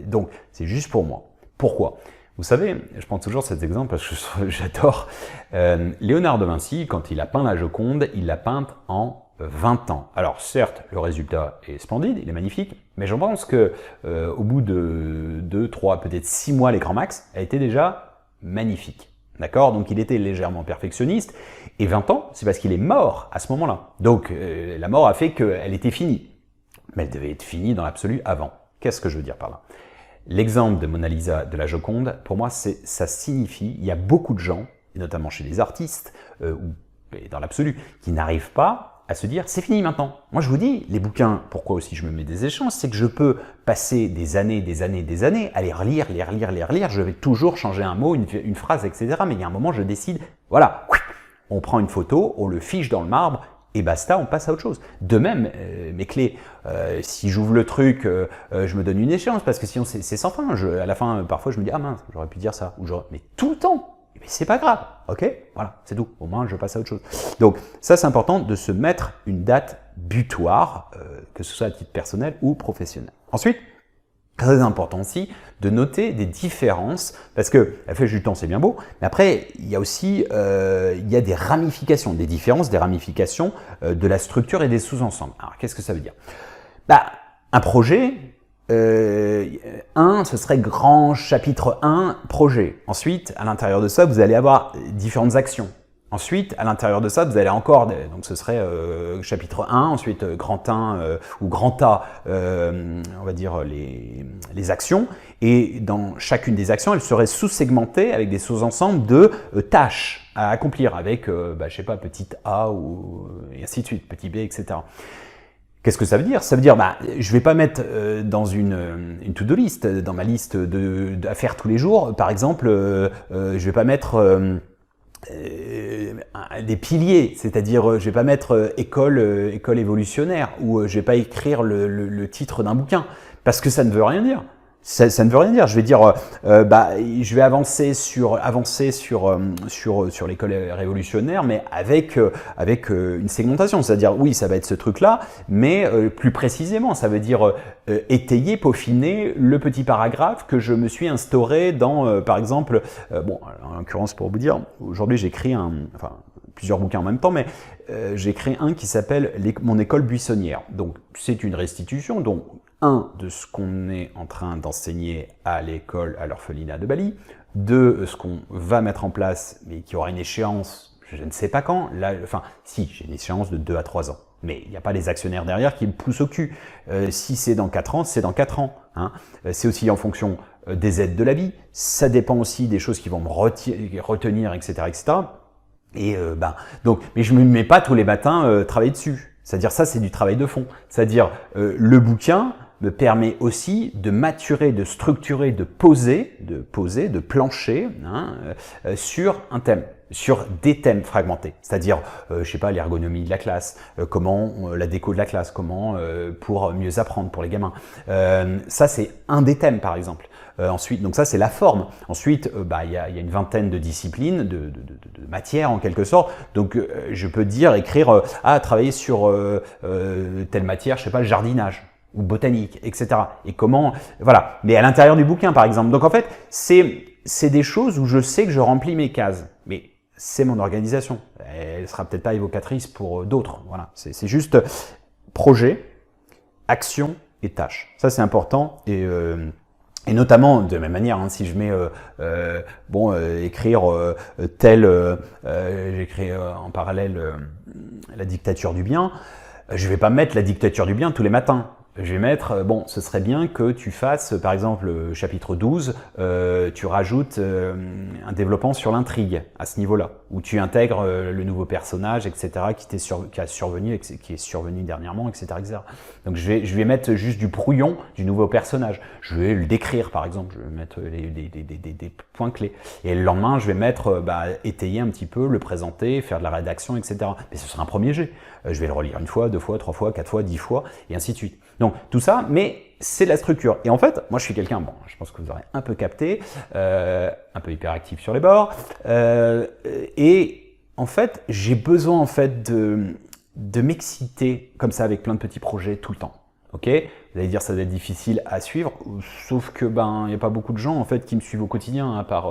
Speaker 1: donc c'est juste pour moi. Pourquoi ? Vous savez, je prends toujours cet exemple parce que j'adore, Léonard de Vinci, quand il a peint la Joconde, il l'a peinte en 20 ans. Alors certes, le résultat est splendide, il est magnifique, mais je pense que au bout de 2, 3, peut-être 6 mois les grands max, elle était déjà magnifique. D'accord? Donc il était légèrement perfectionniste, et 20 ans, c'est parce qu'il est mort à ce moment-là. Donc la mort a fait qu'elle était finie. Mais elle devait être finie dans l'absolu avant. Qu'est-ce que je veux dire par là? L'exemple de Mona Lisa de la Joconde, pour moi, ça signifie, il y a beaucoup de gens, et notamment chez les artistes, ou dans l'absolu, qui n'arrivent pas à se dire c'est fini maintenant. Moi je vous dis, les bouquins, pourquoi aussi je me mets des échéances, c'est que je peux passer des années, à les relire, je vais toujours changer un mot, une phrase, etc. Mais il y a un moment, je décide, voilà, on prend une photo, on le fiche dans le marbre, et basta, on passe à autre chose. De même, mes clés, si j'ouvre le truc, je me donne une échéance, parce que sinon c'est sans fin. À la fin, parfois je me dis, ah mince, j'aurais pu dire ça, mais tout le temps. Mais c'est pas grave, ok? Voilà, c'est tout. Au moins, je passe à autre chose. Donc, ça, c'est important de se mettre une date butoir, que ce soit à titre personnel ou professionnel. Ensuite, très important aussi, de noter des différences, parce que la flèche du temps, c'est bien beau, mais après, il y a aussi il y a des ramifications, des différences, des ramifications de la structure et des sous-ensembles. Alors, qu'est-ce que ça veut dire? Bah, un projet... ce serait grand chapitre 1, projet. Ensuite, à l'intérieur de ça, vous allez avoir différentes actions. Ensuite, à l'intérieur de ça, vous allez encore, donc ce serait chapitre 1, ensuite grand 1 ou grand A, on va dire les actions. Et dans chacune des actions, elles seraient sous-segmentées avec des sous-ensembles de tâches à accomplir avec, je sais pas, petit a ou et ainsi de suite, petit b, etc. Qu'est-ce que ça veut dire? Ça veut dire, je vais pas mettre dans une to-do list, dans ma liste à faire tous les jours, par exemple, je vais pas mettre des piliers, c'est-à-dire je vais pas mettre école évolutionnaire ou je vais pas écrire le titre d'un bouquin parce que ça ne veut rien dire. Ça ne veut rien dire. Je vais dire, je vais avancer sur l'école révolutionnaire, mais avec une segmentation. C'est-à-dire, oui, ça va être ce truc-là, mais plus précisément, ça veut dire étayer, peaufiner le petit paragraphe que je me suis instauré dans, par exemple, en l'occurrence pour vous dire, aujourd'hui j'écris plusieurs bouquins en même temps, mais j'ai créé un qui s'appelle Mon école buissonnière. Donc, c'est une restitution, donc de ce qu'on est en train d'enseigner à l'école, à l'orphelinat de Bali, ce qu'on va mettre en place, mais qui aura une échéance, je ne sais pas quand, si, j'ai une échéance de 2 à 3 ans, mais il n'y a pas les actionnaires derrière qui me poussent au cul. Si c'est dans 4 ans, c'est dans 4 ans. Hein. C'est aussi en fonction des aides de la vie, ça dépend aussi des choses qui vont me retenir, etc., etc. Et mais je ne me mets pas tous les matins travailler dessus. C'est-à-dire ça, c'est du travail de fond. C'est-à-dire le bouquin me permet aussi de maturer, de structurer, de poser, de plancher sur un thème, sur des thèmes fragmentés. C'est-à-dire, je sais pas, l'ergonomie de la classe, la déco de la classe, pour mieux apprendre pour les gamins. Ça, c'est un des thèmes, par exemple. Ensuite, donc ça, c'est la forme. Ensuite, il y a une vingtaine de disciplines, de matières en quelque sorte. Donc, je peux écrire, travailler sur telle matière, je sais pas, le jardinage ou botanique, etc. Et comment, voilà. Mais à l'intérieur du bouquin, par exemple. Donc, en fait, c'est des choses où je sais que je remplis mes cases. Mais c'est mon organisation. Elle sera peut-être pas évocatrice pour d'autres. Voilà. C'est juste projet, action et tâche. Ça, c'est important. Et notamment, de la même manière, si je mets, écrire j'écris en parallèle la dictature du bien, je vais pas mettre la dictature du bien tous les matins. Je vais mettre, ce serait bien que tu fasses, par exemple, chapitre 12, tu rajoutes un développement sur l'intrigue à ce niveau-là, où tu intègres le nouveau personnage, etc., qui est survenu dernièrement, etc., etc. Donc je vais mettre juste du brouillon du nouveau personnage. Je vais le décrire, par exemple, je vais mettre des points clés. Et le lendemain, je vais mettre, étayer un petit peu, le présenter, faire de la rédaction, etc. Mais ce sera un premier jet. Je vais le relire 1 fois, 2 fois, 3 fois, 4 fois, 10 fois, et ainsi de suite. Donc tout ça, mais c'est la structure. Et en fait, moi je suis quelqu'un, je pense que vous aurez un peu capté, un peu hyperactif sur les bords, et en fait, j'ai besoin en fait de m'exciter comme ça avec plein de petits projets tout le temps. Ok, vous allez dire ça va être difficile à suivre, sauf que il n'y a pas beaucoup de gens en fait qui me suivent au quotidien, à part,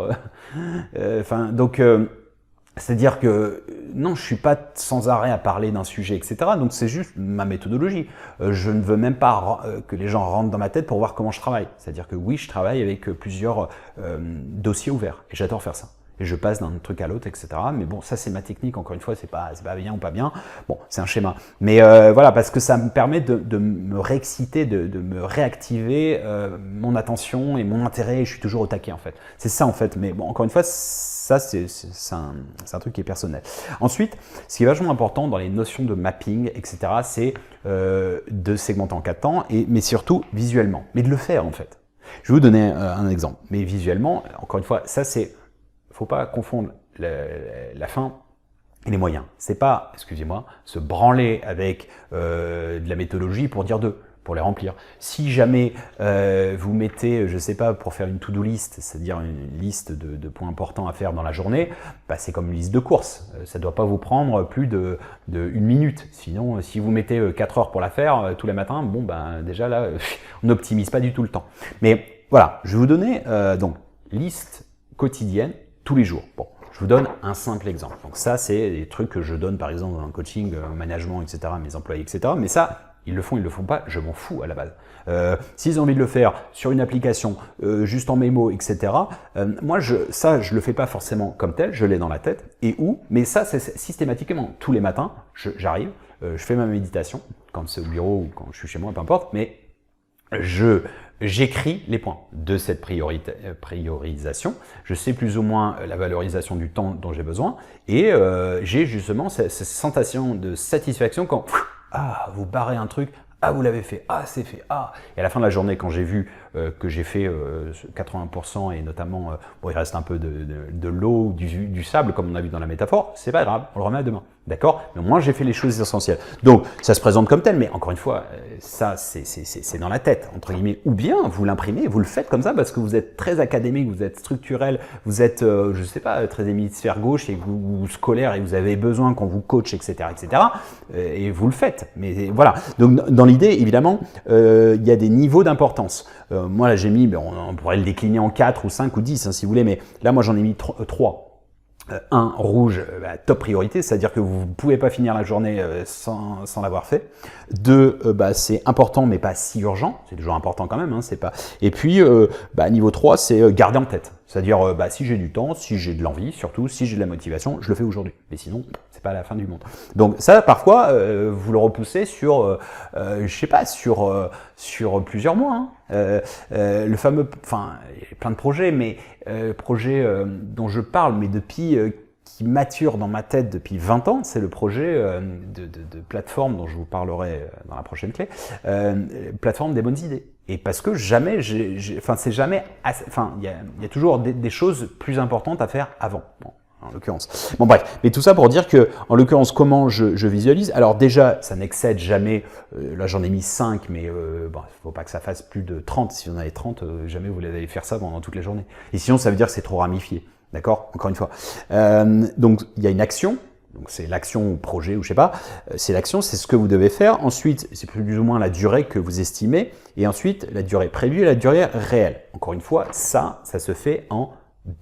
Speaker 1: c'est-à-dire que non, je suis pas sans arrêt à parler d'un sujet, etc. Donc c'est juste ma méthodologie. Je ne veux même pas que les gens rentrent dans ma tête pour voir comment je travaille. C'est-à-dire que oui, je travaille avec plusieurs dossiers ouverts et j'adore faire ça. Et je passe d'un truc à l'autre, etc. Mais bon, ça c'est ma technique, encore une fois, c'est pas bien ou pas bien. Bon, c'est un schéma. Mais voilà, parce que ça me permet de me réexciter, de me réactiver mon attention et mon intérêt, et je suis toujours au taquet en fait. C'est ça en fait, mais bon, encore une fois, ça c'est un truc qui est personnel. Ensuite, ce qui est vachement important dans les notions de mapping, etc., c'est de segmenter en 4 temps, mais surtout visuellement, mais de le faire en fait. Je vais vous donner un exemple, mais visuellement, encore une fois, ça c'est... Faut pas confondre la fin et les moyens. C'est pas, excusez-moi, se branler avec de la méthodologie pour dire deux, pour les remplir. Si jamais vous mettez, je sais pas, pour faire une to-do list, c'est-à-dire une liste de points importants à faire dans la journée, c'est comme une liste de courses. Ça doit pas vous prendre plus de 1 minute. Sinon, si vous mettez 4 heures pour la faire tous les matins, déjà là, on n'optimise pas du tout le temps. Mais voilà, je vais vous donner donc liste quotidienne tous les jours. Bon, je vous donne un simple exemple. Donc ça, c'est des trucs que je donne par exemple dans un coaching, management, etc., mes employés, etc. Mais ça, ils le font pas, je m'en fous à la base. S'ils ont envie de le faire sur une application, juste en mémo, etc., moi, je le fais pas forcément comme tel, je l'ai dans la tête. Et où? Mais ça, c'est systématiquement, tous les matins, j'arrive, je fais ma méditation, quand c'est au bureau ou quand je suis chez moi, peu importe, mais j'écris les points de cette priorisation. Je sais plus ou moins la valorisation du temps dont j'ai besoin et j'ai justement cette sensation de satisfaction quand ah, vous barrez un truc, ah, vous l'avez fait, ah, c'est fait, ah. Et à la fin de la journée, quand j'ai vu que j'ai fait 80% et notamment, bon, il reste un peu de l'eau, du sable, comme on a vu dans la métaphore, c'est pas grave, on le remet à demain. D'accord? Mais au moins, j'ai fait les choses essentielles. Donc, ça se présente comme tel, mais encore une fois, ça, c'est dans la tête, entre guillemets. Ou bien, vous l'imprimez, vous le faites comme ça parce que vous êtes très académique, vous êtes structurel, vous êtes, je sais pas, très hémisphère gauche et vous scolaire et vous avez besoin qu'on vous coach, etc., etc. Et vous le faites. Mais voilà. Donc, dans l'idée, évidemment, il y a des niveaux d'importance. Moi, là, j'ai mis, on pourrait le décliner en 4 ou 5 ou 10, hein, si vous voulez, mais là, moi, j'en ai mis 3. Un, rouge, top priorité, c'est-à-dire que vous ne pouvez pas finir la journée sans l'avoir fait. 2, c'est important mais pas si urgent, c'est toujours important quand même, hein, c'est pas. Et puis niveau 3, c'est garder en tête, c'est-à-dire si j'ai du temps, si j'ai de l'envie, surtout si j'ai de la motivation, je le fais aujourd'hui. Mais sinon, c'est pas la fin du monde. Donc ça, parfois, vous le repoussez sur, je sais pas, sur plusieurs mois. Hein. Le fameux, enfin, il y a plein de projets, mais projet dont je parle, mais depuis qui mature dans ma tête depuis 20 ans, c'est le projet de plateforme dont je vous parlerai dans la prochaine clé, plateforme des bonnes idées. Et parce que jamais, c'est jamais, enfin, il y a toujours des choses plus importantes à faire avant. Bon, en l'occurrence. Bon bref, mais tout ça pour dire que, en l'occurrence, comment je visualise. Alors déjà, ça n'excède jamais, là j'en ai mis 5, mais faut pas que ça fasse plus de 30. Si vous en avez 30, jamais vous allez faire ça pendant toute la journée. Et sinon, ça veut dire que c'est trop ramifié. D'accord? Encore une fois. Donc, il y a une action. Donc, c'est l'action ou projet ou je sais pas. C'est l'action, c'est ce que vous devez faire. Ensuite, c'est plus ou moins la durée que vous estimez. Et ensuite, la durée prévue et la durée réelle. Encore une fois, ça se fait en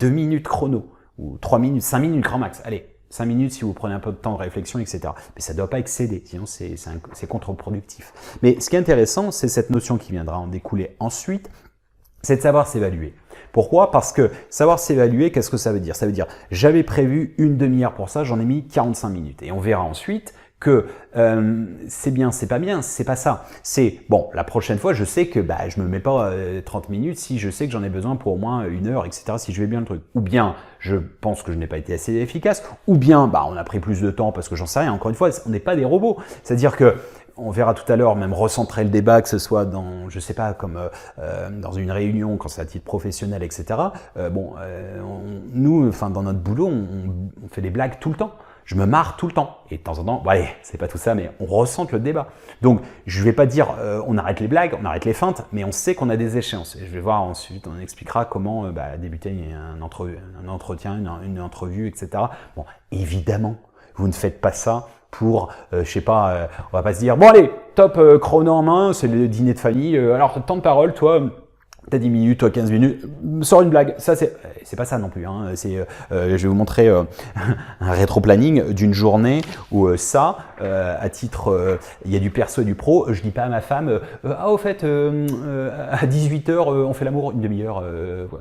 Speaker 1: 2 minutes chrono. Ou 3 minutes, 5 minutes grand max. Allez, 5 minutes si vous prenez un peu de temps de réflexion, etc. Mais ça ne doit pas excéder, sinon c'est contre-productif. Mais ce qui est intéressant, c'est cette notion qui viendra en découler ensuite, c'est de savoir s'évaluer. Pourquoi? Parce que savoir s'évaluer, qu'est-ce que ça veut dire? Ça veut dire, j'avais prévu une demi-heure pour ça, j'en ai mis 45 minutes. Et on verra ensuite que c'est bien, c'est pas ça. C'est, bon, la prochaine fois, je sais que je me mets pas 30 minutes si je sais que j'en ai besoin pour au moins 1 heure, etc., si je vais bien le truc. Ou bien, je pense que je n'ai pas été assez efficace, ou bien, on a pris plus de temps parce que j'en sais rien. Encore une fois, on n'est pas des robots. C'est-à-dire que, on verra tout à l'heure, même recentrer le débat, que ce soit dans, je sais pas, comme dans une réunion, quand c'est à titre professionnel, etc. Nous, dans notre boulot, on fait des blagues tout le temps. Je me marre tout le temps. Et de temps en temps, allez, c'est pas tout ça, mais on ressente le débat. Donc, je vais pas dire on arrête les blagues, on arrête les feintes, mais on sait qu'on a des échéances. Et je vais voir ensuite, on expliquera comment débuter un entretien, une entrevue, etc. Bon, évidemment, vous ne faites pas ça pour, je sais pas, on va pas se dire, bon allez, top, chrono en main, c'est le dîner de famille, alors temps de parole, toi, t'as 10 minutes, toi 15 minutes, sors une blague. Ça, c'est pas ça non plus. Hein. Je vais vous montrer un rétro-planning d'une journée où à titre, il y a du perso et du pro. Je dis pas à ma femme, au fait, à 18h, on fait l'amour, une demi-heure,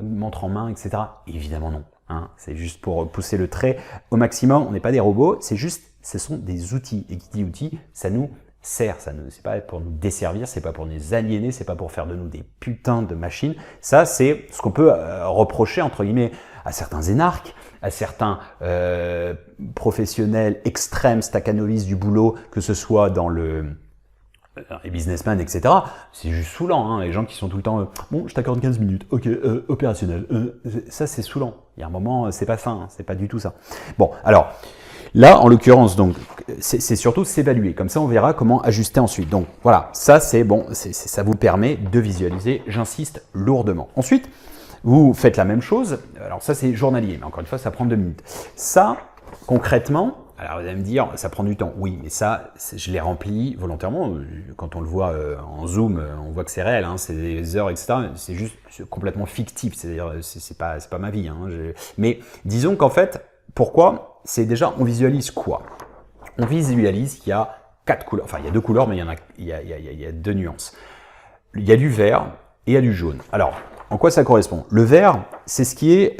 Speaker 1: montre en main, etc. Évidemment non. Hein. C'est juste pour pousser le trait au maximum. On n'est pas des robots, c'est juste, ce sont des outils. Et qui dit outils, ça nous sert, c'est pas pour nous desservir, c'est pas pour nous aliéner, c'est pas pour faire de nous des putains de machines. Ça, c'est ce qu'on peut reprocher, entre guillemets, à certains énarques, à certains professionnels extrêmes, staccanovistes du boulot, que ce soit dans les businessmen, etc. C'est juste saoulant, hein, les gens qui sont tout le temps bon, je t'accorde 15 minutes, ok, opérationnel. Ça, c'est saoulant. Il y a un moment, c'est pas ça, hein, c'est pas du tout ça. Bon, alors, là, en l'occurrence, donc, c'est surtout s'évaluer. Comme ça, on verra comment ajuster ensuite. Donc, voilà, ça, c'est bon, ça vous permet de visualiser. J'insiste lourdement. Ensuite, vous faites la même chose. Alors, ça, c'est journalier, mais encore une fois, ça prend 2 minutes. Ça, concrètement, alors vous allez me dire, ça prend du temps. Oui, mais ça, je l'ai rempli volontairement. Quand on le voit en Zoom, on voit que c'est réel, hein, c'est des heures, etc. C'est juste complètement fictif. C'est-à-dire, c'est pas ma vie. Hein, mais disons qu'en fait, pourquoi? C'est déjà, on visualise quoi? On visualise qu'il y a 4 couleurs. Enfin, il y a 2 couleurs, mais il y a 2 nuances. Il y a du vert et il y a du jaune. Alors, en quoi ça correspond? Le vert, c'est ce qui est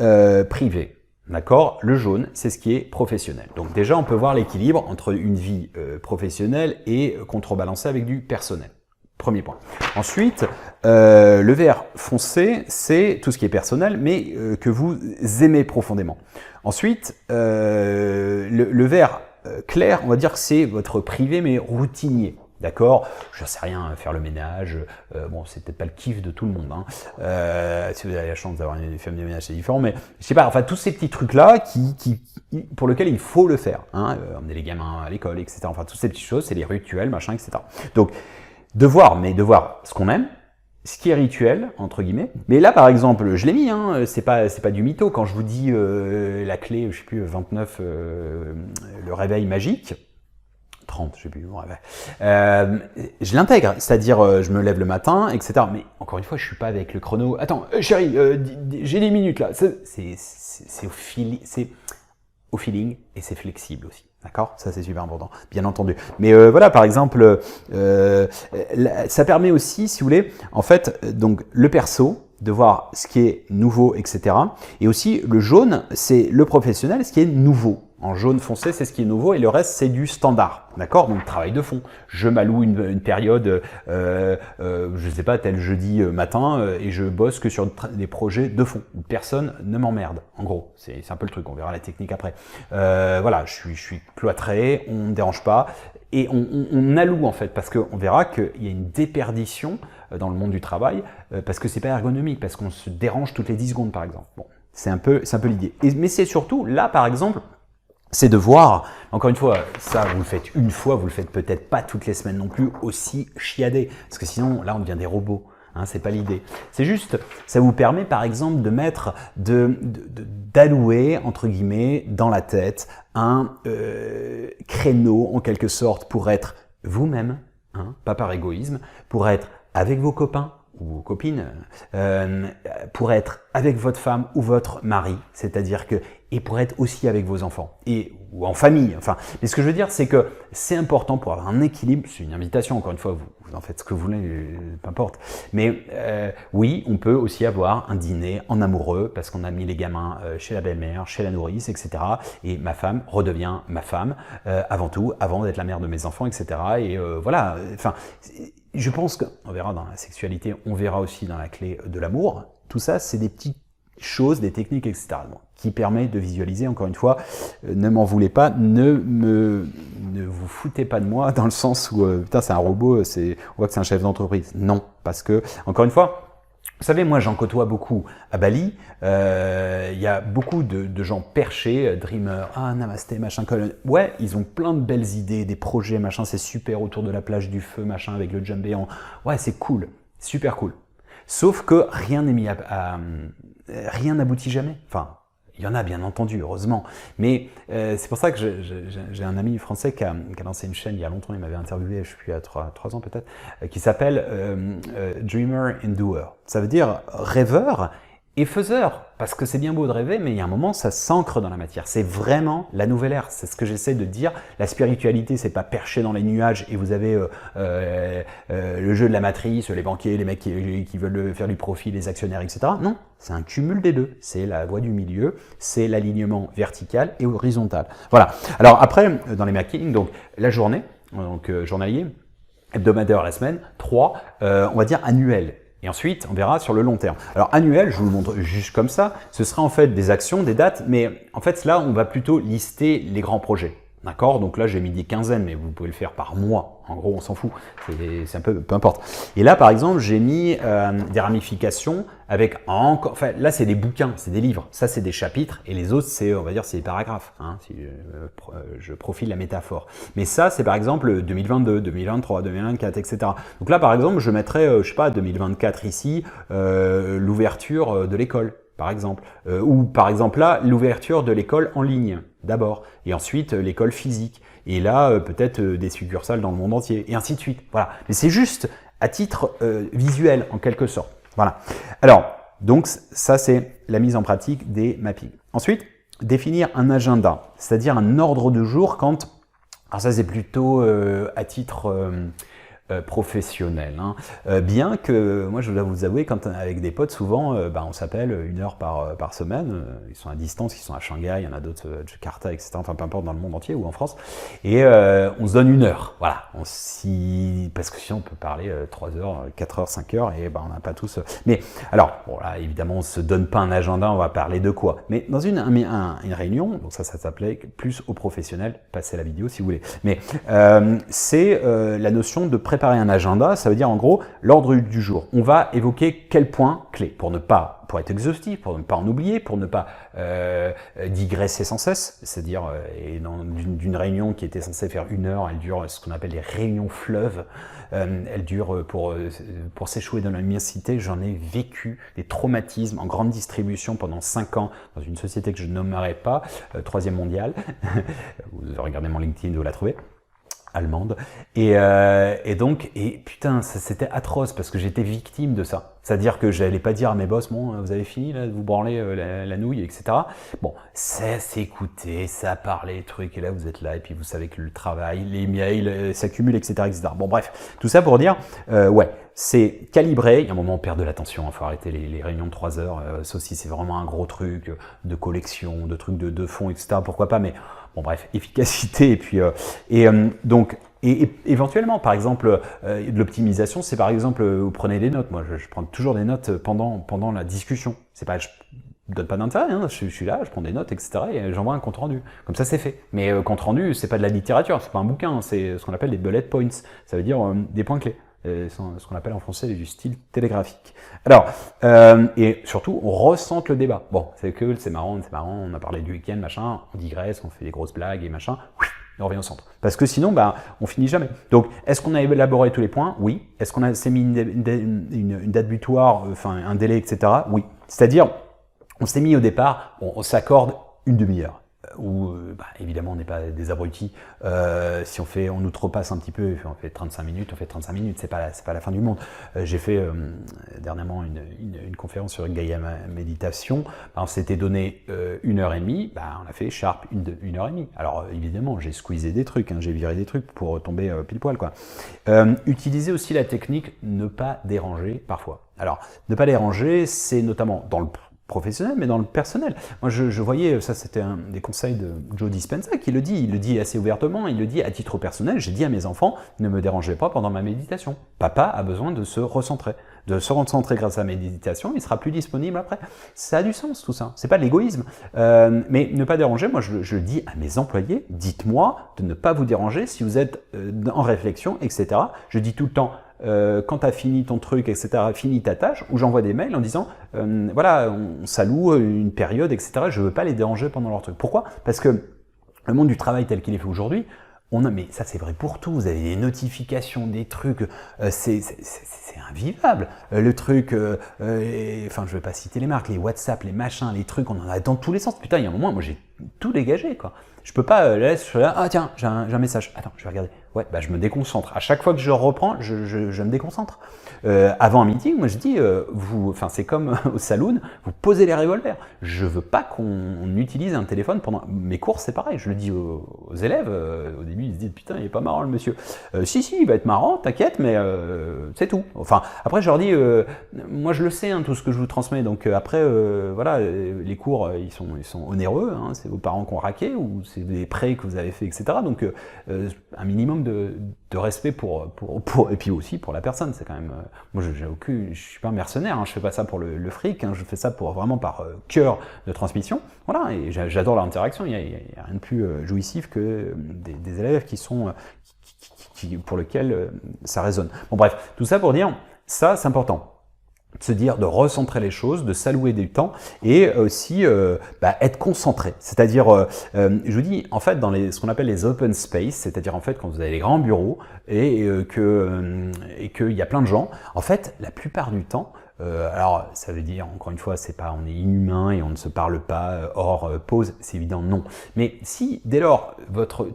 Speaker 1: privé. D'accord? Le jaune, c'est ce qui est professionnel. Donc déjà, on peut voir l'équilibre entre une vie professionnelle et contrebalancée avec du personnel. Premier point. Ensuite, le vert foncé, c'est tout ce qui est personnel, mais que vous aimez profondément. Ensuite, le vert clair, on va dire que c'est votre privé, mais routinier. D'accord, je sais rien, faire le ménage, bon, c'est peut-être pas le kiff de tout le monde, hein. Si vous avez la chance d'avoir une femme de ménage, c'est différent, mais je sais pas, enfin, tous ces petits trucs-là pour lesquels il faut le faire, hein, emmener les gamins à l'école, etc. Enfin, toutes ces petites choses, c'est les rituels, machin, etc. Donc, de voir ce qu'on aime, ce qui est rituel, entre guillemets. Mais là, par exemple, je l'ai mis, hein, c'est pas du mytho. Quand je vous dis la clé, je sais plus, 29, le réveil magique, 30, je sais plus, ouais. Je l'intègre, c'est-à-dire je me lève le matin, etc. Mais encore une fois, je suis pas avec le chrono. Attends, chérie, j'ai 10 minutes là. C'est au feeling et c'est flexible aussi. D'accord? Ça, c'est super important, bien entendu. Mais voilà, par exemple, ça permet aussi, si vous voulez, en fait, donc le perso, de voir ce qui est nouveau, etc. Et aussi, le jaune, c'est le professionnel, ce qui est nouveau. En jaune foncé, c'est ce qui est nouveau et le reste, c'est du standard. D'accord? Donc, travail de fond. Je m'alloue une période, je sais pas, tel jeudi matin et je bosse que sur des projets de fond. Personne ne m'emmerde. En gros, c'est un peu le truc. On verra la technique après. Voilà, je suis cloîtré, on ne me dérange pas. Et on alloue en fait, parce qu'on verra qu'il y a une déperdition dans le monde du travail, parce que c'est pas ergonomique, parce qu'on se dérange toutes les 10 secondes par exemple. Bon, c'est un peu l'idée. Mais c'est surtout, là par exemple, c'est de voir, encore une fois, ça vous le faites une fois, vous le faites peut-être pas toutes les semaines non plus aussi chiadé, parce que sinon là on devient des robots. Hein, c'est pas l'idée. C'est juste, ça vous permet par exemple de mettre, d'allouer entre guillemets dans la tête un créneau en quelque sorte pour être vous-même, hein, pas par égoïsme, pour être avec vos copains ou vos copines, pour être avec votre femme ou votre mari, c'est-à-dire que et pour être aussi avec vos enfants ou en famille. Enfin, mais ce que je veux dire, c'est que c'est important pour avoir un équilibre. C'est une invitation, encore une fois, vous en faites ce que vous voulez, peu importe. Mais oui, on peut aussi avoir un dîner en amoureux parce qu'on a mis les gamins chez la belle-mère, chez la nourrice, etc. Et ma femme redevient ma femme avant tout, avant d'être la mère de mes enfants, etc. Et voilà. Enfin, je pense qu'on verra dans la sexualité, on verra aussi dans la clé de l'amour. Tout ça, c'est des petites choses, des techniques, etc. Bon, qui permet de visualiser, encore une fois, ne m'en voulez pas, ne vous foutez pas de moi dans le sens où, putain, c'est un robot, on voit que c'est un chef d'entreprise. Non, parce que, encore une fois, vous savez, moi, j'en côtoie beaucoup à Bali. Il y a beaucoup de gens perchés, dreamers, namasté, machin, ouais, ils ont plein de belles idées, des projets, machin, c'est super autour de la plage du feu, machin, avec le djembé en... Ouais, c'est cool, super cool. Sauf que rien n'est mis rien n'aboutit jamais. Enfin, il y en a bien entendu, heureusement. Mais c'est pour ça que j'ai un ami français qui a lancé une chaîne il y a longtemps, il m'avait interviewé, je sais plus, il y a 3 ans peut-être, qui s'appelle Dreamer and Doer. Ça veut dire rêveur et faiseur, parce que c'est bien beau de rêver, mais il y a un moment, ça s'ancre dans la matière. C'est vraiment la nouvelle ère, c'est ce que j'essaie de dire. La spiritualité, c'est pas perché dans les nuages et vous avez le jeu de la matrice, les banquiers, les mecs qui veulent faire du profit, les actionnaires, etc. Non, c'est un cumul des deux. C'est la voie du milieu, c'est l'alignement vertical et horizontal. Voilà. Alors après, dans les mappings, donc la journée, donc journalier, hebdomadaire la semaine, 3, on va dire annuel. Et ensuite, on verra sur le long terme. Alors annuel, je vous le montre juste comme ça, ce sera en fait des actions, des dates, mais en fait là, on va plutôt lister les grands projets. D'accord? Donc là, j'ai mis des quinzaines, mais vous pouvez le faire par mois. En gros, on s'en fout. C'est un peu importe. Et là, par exemple, j'ai mis des ramifications avec encore... Enfin, là, c'est des bouquins, c'est des livres. Ça, c'est des chapitres. Et les autres, c'est, on va dire, c'est des paragraphes. Hein, si je profile la métaphore. Mais ça, c'est par exemple 2022, 2023, 2024, etc. Donc là, par exemple, je mettrais, je sais pas, 2024 ici, l'ouverture de l'école. Par exemple. Ou par exemple là, l'ouverture de l'école en ligne, d'abord. Et ensuite, l'école physique. Et là, peut-être des succursales dans le monde entier. Et ainsi de suite. Voilà. Mais c'est juste à titre visuel, en quelque sorte. Voilà. Alors, donc ça, c'est la mise en pratique des mappings. Ensuite, définir un agenda, c'est-à-dire un ordre de jour quand... Alors ça, c'est plutôt à titre... professionnel. Hein. Bien que, moi je dois vous avouer, quand avec des potes, souvent, on s'appelle 1 heure par semaine. Ils sont à distance, ils sont à Shanghai, il y en a d'autres à Jakarta, etc. Enfin, peu importe, dans le monde entier ou en France. Et on se donne 1 heure. Voilà. Parce que sinon, on peut parler 3 heures, 4 heures, 5 heures, et on n'a pas tous. Mais alors, bon, là, évidemment, on se donne pas un agenda, on va parler de quoi. Mais dans une réunion, donc ça s'appelait plus au professionnel, passez la vidéo si vous voulez. Mais c'est la notion de préparer un agenda, ça veut dire en gros l'ordre du jour. On va évoquer quel point clé pour être exhaustif, pour ne pas en oublier, pour ne pas digresser sans cesse, c'est-à-dire d'une réunion qui était censée faire 1 heure, elle dure ce qu'on appelle les réunions fleuves, elle dure pour s'échouer dans l'immensité. J'en ai vécu des traumatismes en grande distribution pendant 5 ans dans une société que je ne nommerai pas, 3e mondiale, vous regardez mon LinkedIn, vous la trouvez, allemande, et putain, c'était atroce parce que j'étais victime de ça. C'est-à-dire que j'allais pas dire à mes boss, bon, vous avez fini là de vous branler la nouille, etc. Bon, ça s'écoutait, ça parlait, trucs, et là vous êtes là, et puis vous savez que le travail, les mails s'accumulent, etc., etc. Bon, bref, tout ça pour dire, ouais, c'est calibré. Il y a un moment on perd de l'attention, il faut arrêter les réunions de 3 heures. Ça aussi, c'est vraiment un gros truc de collection, de trucs de fond, etc. Pourquoi pas, mais bon, bref, efficacité, et puis donc. Et éventuellement, par exemple, de l'optimisation, c'est par exemple, vous prenez des notes. Moi, je prends toujours des notes pendant la discussion. C'est pas, je donne pas d'intérêt, hein. Je suis là, je prends des notes, etc. et j'envoie un compte rendu. Comme ça, c'est fait. Mais compte rendu, c'est pas de la littérature, c'est pas un bouquin, c'est ce qu'on appelle des bullet points. Ça veut dire des points clés. Ce qu'on appelle en français du style télégraphique. Alors, et surtout, on ressente le débat. Bon, c'est cool, c'est marrant, on a parlé du week-end, machin, on digresse, on fait des grosses blagues et machin. Oui, on revient au centre. Parce que sinon, on finit jamais. Donc, est-ce qu'on a élaboré tous les points? Oui. Est-ce qu'on s'est mis une date butoir, enfin un délai, etc. Oui. C'est-à-dire, on s'est mis au départ, on s'accorde une demi-heure. Où évidemment on n'est pas des abrutis. Si on outrepasse un petit peu, on fait 35 minutes, c'est pas la fin du monde. J'ai fait dernièrement une conférence sur Gaia Méditation. On s'était donné 1h30, on a fait sharp 1h30. Alors évidemment j'ai squeezé des trucs, j'ai viré des trucs pour tomber pile poil, quoi. Utilisez aussi la technique ne pas déranger parfois. Alors ne pas déranger, c'est notamment dans le professionnel, mais dans le personnel. Moi, je voyais, ça c'était un des conseils de Joe Dispenza qui le dit, il le dit assez ouvertement, il le dit à titre personnel, j'ai dit à mes enfants, ne me dérangez pas pendant ma méditation. Papa a besoin de se recentrer grâce à la méditation, il sera plus disponible après. Ça a du sens tout ça, c'est pas de l'égoïsme. Mais ne pas déranger, moi je dis à mes employés, dites-moi de ne pas vous déranger si vous êtes en réflexion, etc. Je dis tout le temps, quand tu as fini ton truc, etc., fini ta tâche, ou j'envoie des mails en disant voilà, on s'alloue une période, etc., je veux pas les déranger pendant leur truc. Pourquoi? Parce que le monde du travail tel qu'il est fait aujourd'hui, mais ça c'est vrai pour tout, vous avez des notifications, des trucs, c'est invivable. Le truc, enfin je vais pas citer les marques, les WhatsApp, les machins, les trucs, on en a dans tous les sens. Putain, il y a un moment, moi j'ai tout dégagé, quoi. Je peux pas je suis là, ah tiens, j'ai un message, attends, je vais regarder. Ouais, je me déconcentre. À chaque fois que je reprends, je me déconcentre. Avant un meeting, moi je dis, c'est comme au saloon, vous posez les revolvers. Je veux pas qu'on utilise un téléphone pendant mes cours, c'est pareil. Je le dis aux élèves. Au début, ils se disent putain, il est pas marrant le monsieur. Si, il va être marrant, t'inquiète, mais c'est tout. Enfin, après je leur dis, moi je le sais, tout ce que je vous transmets. Donc après, voilà, les cours, ils sont onéreux. C'est vos parents qui ont raqué ou c'est des prêts que vous avez fait, etc. Donc un minimum de respect pour et puis aussi pour la personne. C'est quand même, moi je suis pas un mercenaire, je fais pas ça pour le fric, je fais ça vraiment par cœur de transmission. Voilà, et j'adore l'interaction. Il y a rien de plus jouissif que des élèves pour lesquels ça résonne. Bon bref, tout ça pour dire, ça c'est important. De se dire, de recentrer les choses, de s'allouer du temps et aussi être concentré. C'est-à-dire, je vous dis, en fait, dans ce qu'on appelle les open space, c'est-à-dire en fait quand vous avez les grands bureaux et qu'il y a plein de gens, en fait, la plupart du temps, alors ça veut dire, encore une fois, on est inhumain et on ne se parle pas hors pause, c'est évident, non. Mais si, dès lors,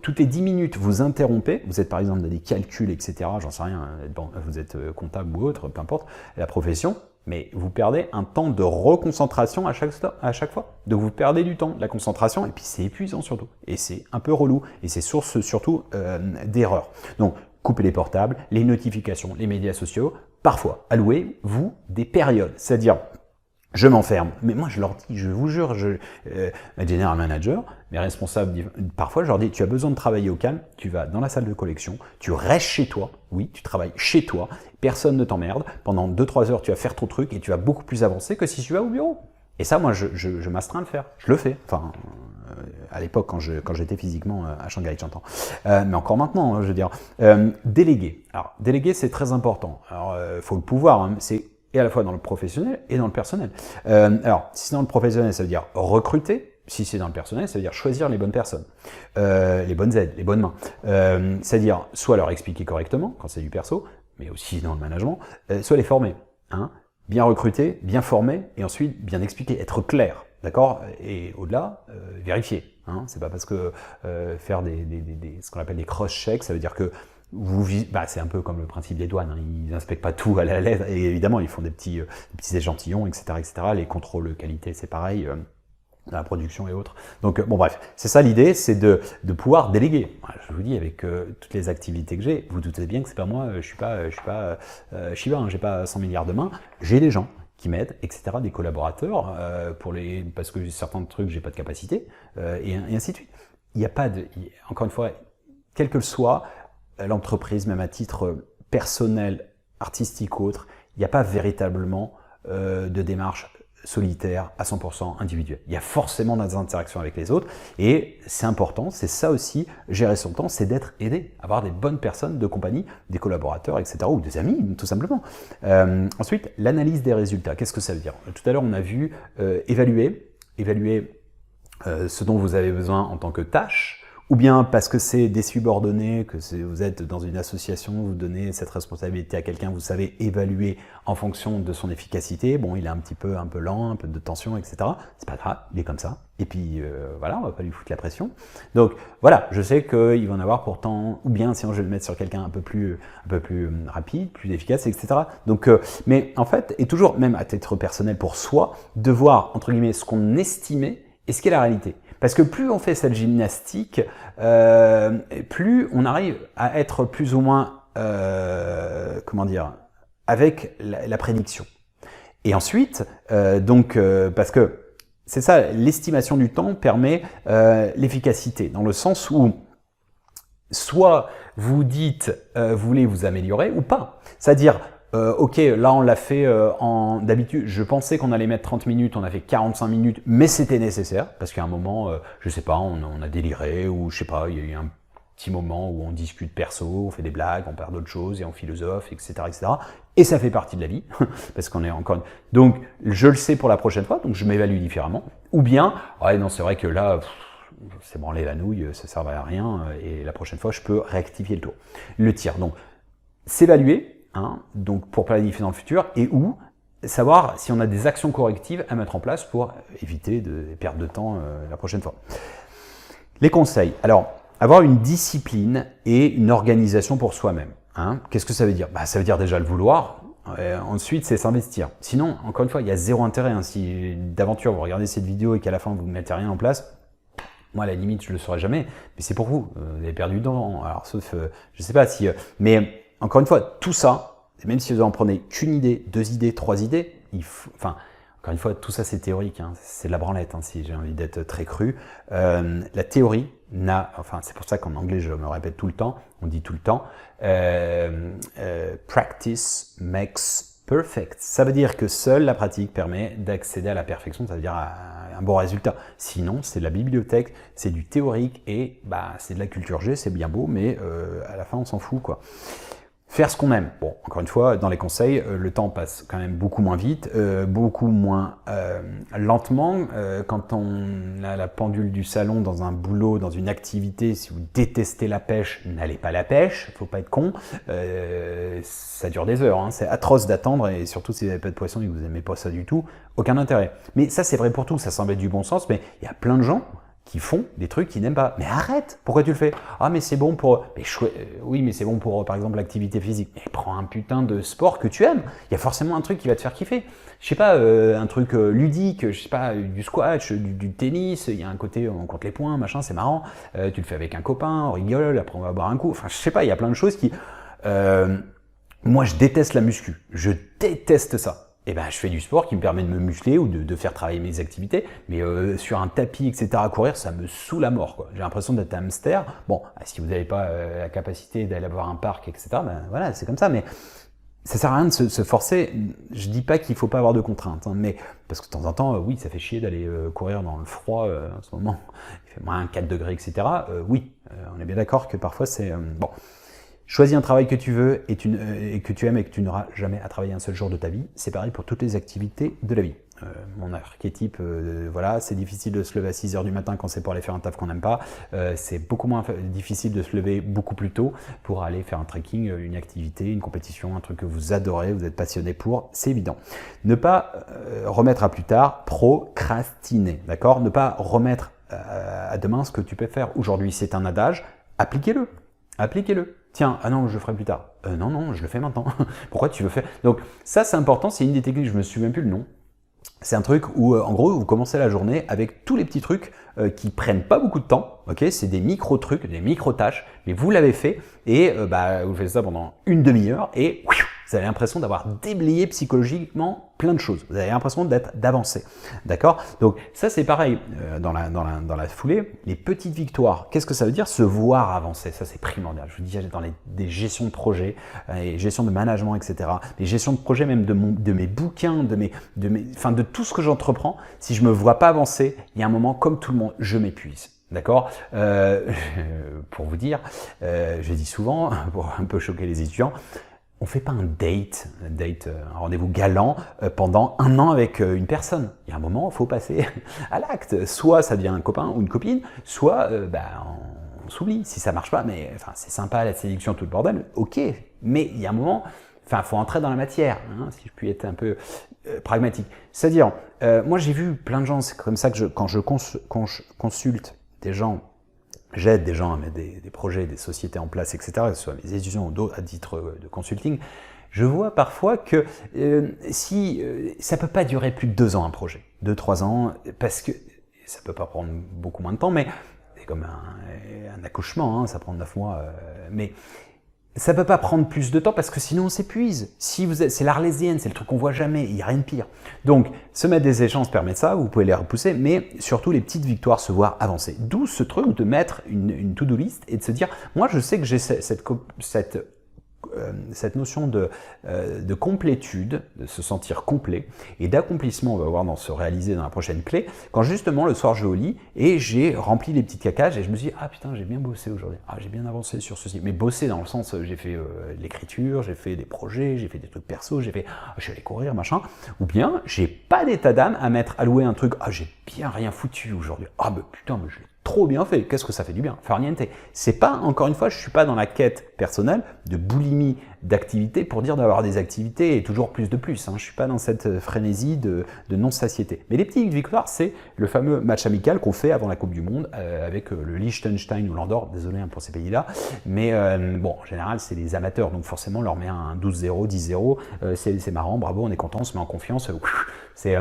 Speaker 1: toutes les 10 minutes, vous interrompez, vous êtes par exemple dans des calculs, etc., j'en sais rien, vous êtes comptable ou autre, peu importe, la profession, mais vous perdez un temps de reconcentration à chaque fois. Donc vous perdez du temps, de la concentration, et puis c'est épuisant surtout. Et c'est un peu relou, et c'est source surtout d'erreurs. Donc, coupez les portables, les notifications, les médias sociaux. Parfois, allouez-vous des périodes, c'est-à-dire je m'enferme, mais moi je leur dis, je vous jure, mes general managers, mes responsables, parfois je leur dis, tu as besoin de travailler au calme, tu vas dans la salle de collection, tu restes chez toi, oui, tu travailles chez toi, personne ne t'emmerde, pendant 2-3 heures tu vas faire ton truc et tu vas beaucoup plus avancer que si tu vas au bureau. Et ça, moi, je m'astreins à le faire, je le fais, enfin, à l'époque quand j'étais physiquement à Shanghai, j'entends, mais encore maintenant, je veux dire. Déléguer, alors déléguer c'est très important, alors faut le pouvoir, hein, c'est et à la fois dans le professionnel et dans le personnel. Alors, si c'est dans le professionnel, ça veut dire recruter. Si c'est dans le personnel, ça veut dire choisir les bonnes personnes, les bonnes aides, les bonnes mains. C'est-à-dire soit leur expliquer correctement, quand c'est du perso, mais aussi dans le management, soit les former. Hein, bien recruter, bien former, et ensuite bien expliquer, être clair. D'accord? Et au-delà, vérifier. Hein, c'est pas parce que faire ce qu'on appelle des cross-checks, ça veut dire que c'est un peu comme le principe des douanes, hein. Ils n'inspectent pas tout à la lettre, et évidemment ils font des petits échantillons, etc., etc. Les contrôles qualité, c'est pareil, dans la production et autres. Donc bon bref, c'est ça l'idée, c'est de pouvoir déléguer. Je vous dis, avec toutes les activités que j'ai, vous doutez bien que c'est pas moi, je suis pas Shiba, hein, j'ai pas 100 milliards de mains, j'ai des gens qui m'aident, etc., des collaborateurs, parce que certains trucs j'ai pas de capacité, et ainsi de suite. Il n'y a pas de, encore une fois, quel que soit l'entreprise, même à titre personnel, artistique ou autre, il n'y a pas véritablement de démarche solitaire à 100% individuelle. Il y a forcément des interactions avec les autres et c'est important, c'est ça aussi, gérer son temps, c'est d'être aidé, avoir des bonnes personnes de compagnie, des collaborateurs, etc. ou des amis, tout simplement. Ensuite, l'analyse des résultats. Qu'est-ce que ça veut dire? Tout à l'heure, on a vu évaluer ce dont vous avez besoin en tant que tâche, ou bien parce que c'est des subordonnés, que vous êtes dans une association, vous donnez cette responsabilité à quelqu'un, vous savez évaluer en fonction de son efficacité. Bon, il est un peu lent, un peu de tension, etc. C'est pas grave, il est comme ça. Et puis voilà, on va pas lui foutre la pression. Donc voilà, je sais qu'il va en avoir pourtant, ou bien sinon je vais le mettre sur quelqu'un un peu plus rapide, plus efficace, etc. Donc, mais en fait, et toujours, même à titre personnel pour soi, de voir entre guillemets ce qu'on estimait et ce qu'est la réalité. Parce que plus on fait cette gymnastique, plus on arrive à être plus ou moins, avec la prédiction. Et ensuite, parce que c'est ça, l'estimation du temps permet l'efficacité, dans le sens où soit vous dites, vous voulez vous améliorer ou pas. C'est-à-dire, ok, là on l'a fait d'habitude, je pensais qu'on allait mettre 30 minutes, on a fait 45 minutes, mais c'était nécessaire, parce qu'à un moment, je sais pas, on a déliré, ou je sais pas, il y a eu un petit moment où on discute perso, on fait des blagues, on parle d'autres choses, et on philosophe, etc., etc. Et ça fait partie de la vie, parce qu'on est encore... Donc, je le sais pour la prochaine fois, donc je m'évalue différemment. Ou bien, ouais, non, c'est vrai que là... c'est branler la nouille, ça ne servait à rien, et la prochaine fois, je peux réactiver le tir. Donc, s'évaluer, hein, donc pour planifier dans le futur, et ou savoir si on a des actions correctives à mettre en place pour éviter de perdre de temps la prochaine fois. Les conseils. Alors, avoir une discipline et une organisation pour soi-même. Hein. Qu'est-ce que ça veut dire? Ça veut dire déjà le vouloir. Ensuite, c'est s'investir. Sinon, encore une fois, il y a zéro intérêt. Hein. Si d'aventure, vous regardez cette vidéo et qu'à la fin, vous ne mettez rien en place, moi, à la limite, je ne le saurais jamais. Mais c'est pour vous. Vous avez perdu du temps. Alors, sauf, je ne sais pas si... mais encore une fois, tout ça, même si vous en prenez qu'une idée, 2 idées, 3 idées, encore une fois, tout ça, c'est théorique. Hein. C'est de la branlette, hein, si j'ai envie d'être très cru. La théorie c'est pour ça qu'en anglais, je me répète tout le temps, on dit tout le temps, practice makes perfect. Ça veut dire que seule la pratique permet d'accéder à la perfection, ça veut dire à un bon résultat. Sinon, c'est de la bibliothèque, c'est du théorique et c'est de la culture G, c'est bien beau, mais à la fin, on s'en fout, quoi. Faire ce qu'on aime. Bon, encore une fois, dans les conseils, le temps passe quand même beaucoup moins vite, beaucoup moins lentement. Quand on a la pendule du salon dans un boulot, dans une activité, si vous détestez la pêche, n'allez pas à la pêche, faut pas être con. Ça dure des heures, hein. C'est atroce d'attendre et surtout si vous n'avez pas de poisson et que vous n'aimez pas ça du tout, aucun intérêt. Mais ça, c'est vrai pour tout, ça semble être du bon sens, mais il y a plein de gens qui font des trucs qu'ils n'aiment pas. Mais arrête! Pourquoi tu le fais? Ah, mais c'est bon pour... oui, mais c'est bon pour, par exemple, l'activité physique. Mais prends un putain de sport que tu aimes. Il y a forcément un truc qui va te faire kiffer. Je sais pas, un truc ludique, je sais pas, du squash, du tennis, il y a un côté, on compte les points, machin, c'est marrant. Tu le fais avec un copain, on rigole, après on va boire un coup. Enfin, je sais pas, il y a plein de choses qui... moi, je déteste la muscu. Je déteste ça. Eh ben, je fais du sport qui me permet de me muscler ou de faire travailler mes activités, mais sur un tapis, etc., à courir, ça me saoule à mort, quoi. J'ai l'impression d'être un hamster. Bon, si vous n'avez pas la capacité d'aller voir un parc, etc., ben voilà, c'est comme ça, mais ça sert à rien de se forcer. Je dis pas qu'il faut pas avoir de contraintes, hein, mais parce que de temps en temps, oui, ça fait chier d'aller courir dans le froid en ce moment. Il fait moins 4 degrés, etc. Oui, on est bien d'accord que parfois c'est bon. Choisis un travail que tu veux et que tu aimes et que tu n'auras jamais à travailler un seul jour de ta vie. C'est pareil pour toutes les activités de la vie. Mon archétype, voilà, c'est difficile de se lever à 6h du matin quand c'est pour aller faire un taf qu'on n'aime pas. C'est beaucoup moins difficile de se lever beaucoup plus tôt pour aller faire un trekking, une activité, une compétition, un truc que vous adorez, vous êtes passionné pour, c'est évident. Ne pas remettre à plus tard, procrastiner, d'accord? Ne pas remettre à demain ce que tu peux faire aujourd'hui. C'est un adage, appliquez-le. Appliquez-le. Tiens, ah non, je le ferai plus tard. Non, je le fais maintenant. Pourquoi tu veux faire? Donc ça, c'est important, c'est une des techniques, je me souviens plus le nom. C'est un truc où, en gros, vous commencez la journée avec tous les petits trucs qui prennent pas beaucoup de temps. Ok, c'est des micro-trucs, des micro-tâches, mais vous l'avez fait et vous faites ça pendant une demi-heure et vous avez l'impression d'avoir déblayé psychologiquement plein de choses. Vous avez l'impression d'avancer. D'accord? Donc ça, c'est pareil dans la foulée. Les petites victoires, qu'est-ce que ça veut dire? Se voir avancer, ça c'est primordial. Je vous dis, dans des gestions de projets, gestion de management, etc. Les gestions de projets même de mes bouquins, de tout ce que j'entreprends, si je me vois pas avancer, il y a un moment, comme tout le monde, je m'épuise. D'accord? Pour vous dire, je dis souvent, pour un peu choquer les étudiants, on ne fait pas un date, un rendez-vous galant pendant un an avec une personne. Il y a un moment, il faut passer à l'acte. Soit ça devient un copain ou une copine, soit on s'oublie. Si ça marche pas, mais enfin c'est sympa la séduction, tout le bordel, ok. Mais il y a un moment, enfin faut entrer dans la matière, hein, si je puis être un peu pragmatique. C'est-à-dire, moi j'ai vu plein de gens, c'est comme ça que quand je consulte des gens, j'aide des gens à mettre des projets, des sociétés en place, etc., que ce soit mes étudiants ou d'autres à titre de consulting, je vois parfois que ça ne peut pas durer plus de 2 ans un projet, 2-3 ans, parce que ça ne peut pas prendre beaucoup moins de temps, mais c'est comme un accouchement, hein, ça prend 9 mois, mais ça ne peut pas prendre plus de temps parce que sinon on s'épuise. C'est l'arlésienne, c'est le truc qu'on voit jamais, il n'y a rien de pire. Donc, se mettre des échanges permet ça, vous pouvez les repousser, mais surtout les petites victoires, se voir avancer. D'où ce truc de mettre une to-do list et de se dire, moi je sais que j'ai cette notion de complétude, de se sentir complet et d'accomplissement, on va voir dans se réaliser dans la prochaine clé, quand justement le soir je vais au lit et j'ai rempli les petites cacages et je me dis ah putain j'ai bien bossé aujourd'hui, ah j'ai bien avancé sur ceci, mais bossé dans le sens j'ai fait l'écriture, j'ai fait des projets, j'ai fait des trucs perso, je suis allé courir machin, ou bien j'ai pas d'état d'âme à mettre alloué un truc, ah j'ai bien rien foutu aujourd'hui, ah bah putain mais je l'ai trop bien fait, qu'est-ce que ça fait du bien, faire niente. C'est pas, encore une fois, je suis pas dans la quête personnelle de boulimie d'activité pour dire d'avoir des activités et toujours plus de plus, hein. Je suis pas dans cette frénésie de non-satiété. Mais les petites victoires, c'est le fameux match amical qu'on fait avant la Coupe du Monde avec le Liechtenstein ou l'Andorre, désolé pour ces pays-là, mais bon, en général, c'est les amateurs, donc forcément, on leur met un 12-0, 10-0, c'est marrant, bravo, on est content, on se met en confiance, c'est...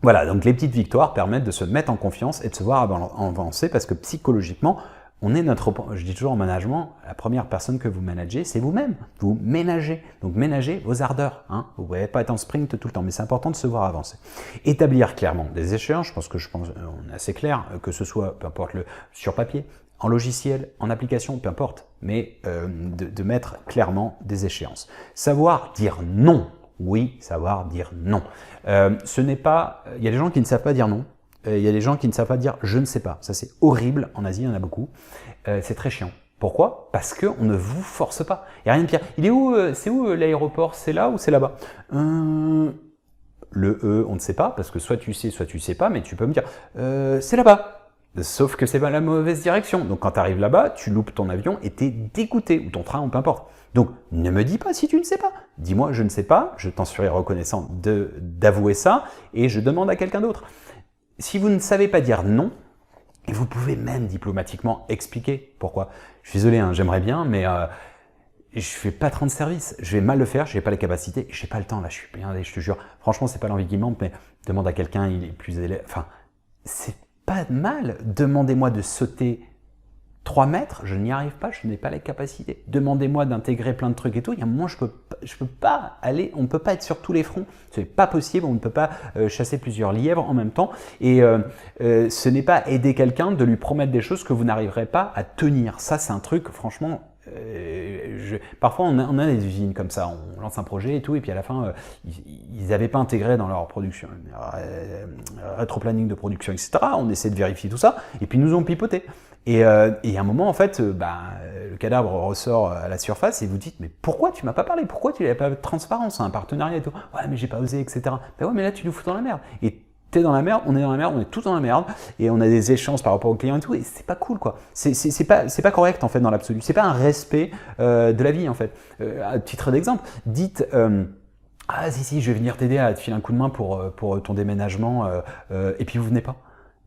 Speaker 1: Voilà, donc les petites victoires permettent de se mettre en confiance et de se voir avancer parce que psychologiquement, je dis toujours en management, la première personne que vous managez, c'est vous-même. Vous ménagez. Donc ménagez vos ardeurs. Hein. Vous ne pouvez pas être en sprint tout le temps, mais c'est important de se voir avancer. Établir clairement des échéances, je pense on est assez clair, que ce soit, peu importe sur papier, en logiciel, en application, peu importe, mais de mettre clairement des échéances. Savoir dire non. Oui, savoir dire non. Ce n'est pas... Il y a des gens qui ne savent pas dire non. Il y a des gens qui ne savent pas dire « je ne sais pas ». Ça, c'est horrible. En Asie, il y en a beaucoup. C'est très chiant. Pourquoi? Parce qu'on ne vous force pas. Il n'y a rien de pire. C'est où l'aéroport? C'est là ou c'est là-bas? Le E, on ne sait pas, parce que soit tu sais pas, mais tu peux me dire c'est là-bas. Sauf que c'est pas la mauvaise direction. Donc quand tu arrives là-bas, tu loupes ton avion et tu es dégoûté, ou ton train, ou peu importe. Donc ne me dis pas si tu ne sais pas. Dis-moi je ne sais pas, je t'en serai reconnaissant d'avouer ça, et je demande à quelqu'un d'autre. Si vous ne savez pas dire non, Et vous pouvez même diplomatiquement expliquer pourquoi. Je suis désolé, hein, j'aimerais bien, mais je fais pas 30 services. Je vais mal le faire, je n'ai pas les capacités, je n'ai pas le temps. Là, je suis bien, je te jure. Franchement, c'est pas l'envie qui monte, mais demande à quelqu'un, il est plus élève. Enfin, c'est pas mal. Demandez-moi de sauter 3 mètres, je n'y arrive pas, je n'ai pas les capacités. Demandez-moi d'intégrer plein de trucs et tout. Il y a un moment, je peux pas aller, on ne peut pas être sur tous les fronts. Ce n'est pas possible, on ne peut pas chasser plusieurs lièvres en même temps. Et ce n'est pas aider quelqu'un de lui promettre des choses que vous n'arriverez pas à tenir. Ça, c'est un truc, franchement, parfois on a des usines comme ça, on lance un projet et tout, et puis à la fin, ils n'avaient pas intégré dans leur production, rétro-planning de production, etc. On essaie de vérifier tout ça, et puis ils nous ont pipoté. Et à un moment, en fait, le cadavre ressort à la surface et vous dites, mais pourquoi tu m'as pas parlé? Pourquoi tu n'avais pas de transparence, un partenariat et tout? Ouais, mais j'ai pas osé, etc. Ben ouais, mais là, tu nous fous dans la merde. Et t'es dans la merde, on est dans la merde, on est tous dans la merde, et on a des échanges par rapport aux clients et tout, et c'est pas cool, quoi. C'est pas correct, en fait, dans l'absolu. C'est pas un respect de la vie, en fait. À titre d'exemple, dites... ah si, je vais venir t'aider à te filer un coup de main pour ton déménagement, et puis vous venez pas.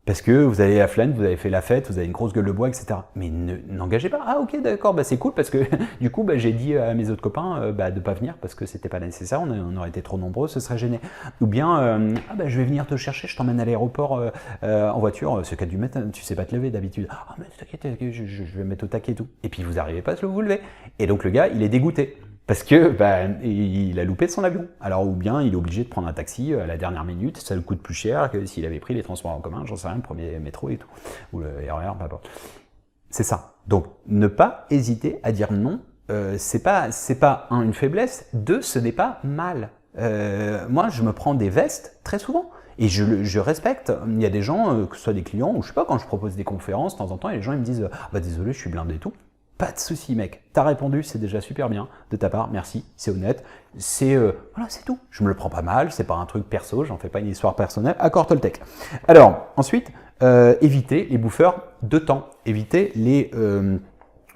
Speaker 1: Parce que vous avez la flemme, vous avez fait la fête, vous avez une grosse gueule de bois, etc. Mais n'engagez pas. Ah ok, d'accord, c'est cool parce que du coup, j'ai dit à mes autres copains de ne pas venir parce que c'était pas nécessaire, on aurait été trop nombreux, ce serait gêné. Ou bien, je vais venir te chercher, je t'emmène à l'aéroport en voiture, ce 4 du matin, tu sais pas te lever d'habitude. Ah mais t'inquiète, je vais me mettre au taquet et tout. Et puis vous n'arrivez pas à vous lever. Et donc le gars, il est dégoûté. Parce que il a loupé son avion. Alors ou bien il est obligé de prendre un taxi à la dernière minute, ça lui coûte plus cher que s'il avait pris les transports en commun, j'en sais rien, le premier métro et tout, ou le RER, peu importe. C'est ça. Donc ne pas hésiter à dire non. C'est pas une faiblesse. 2, ce n'est pas mal. Moi, je me prends des vestes très souvent. Et je respecte. Il y a des gens, que ce soit des clients, ou je sais pas, quand je propose des conférences, de temps en temps, et les gens ils me disent désolé, je suis blindé et tout. Pas de souci, mec. T'as répondu, c'est déjà super bien de ta part. Merci, c'est honnête. Voilà, c'est tout. Je me le prends pas mal. C'est pas un truc perso. J'en fais pas une histoire personnelle. Accord Toltec. Alors ensuite, évitez les bouffeurs de temps. Évitez les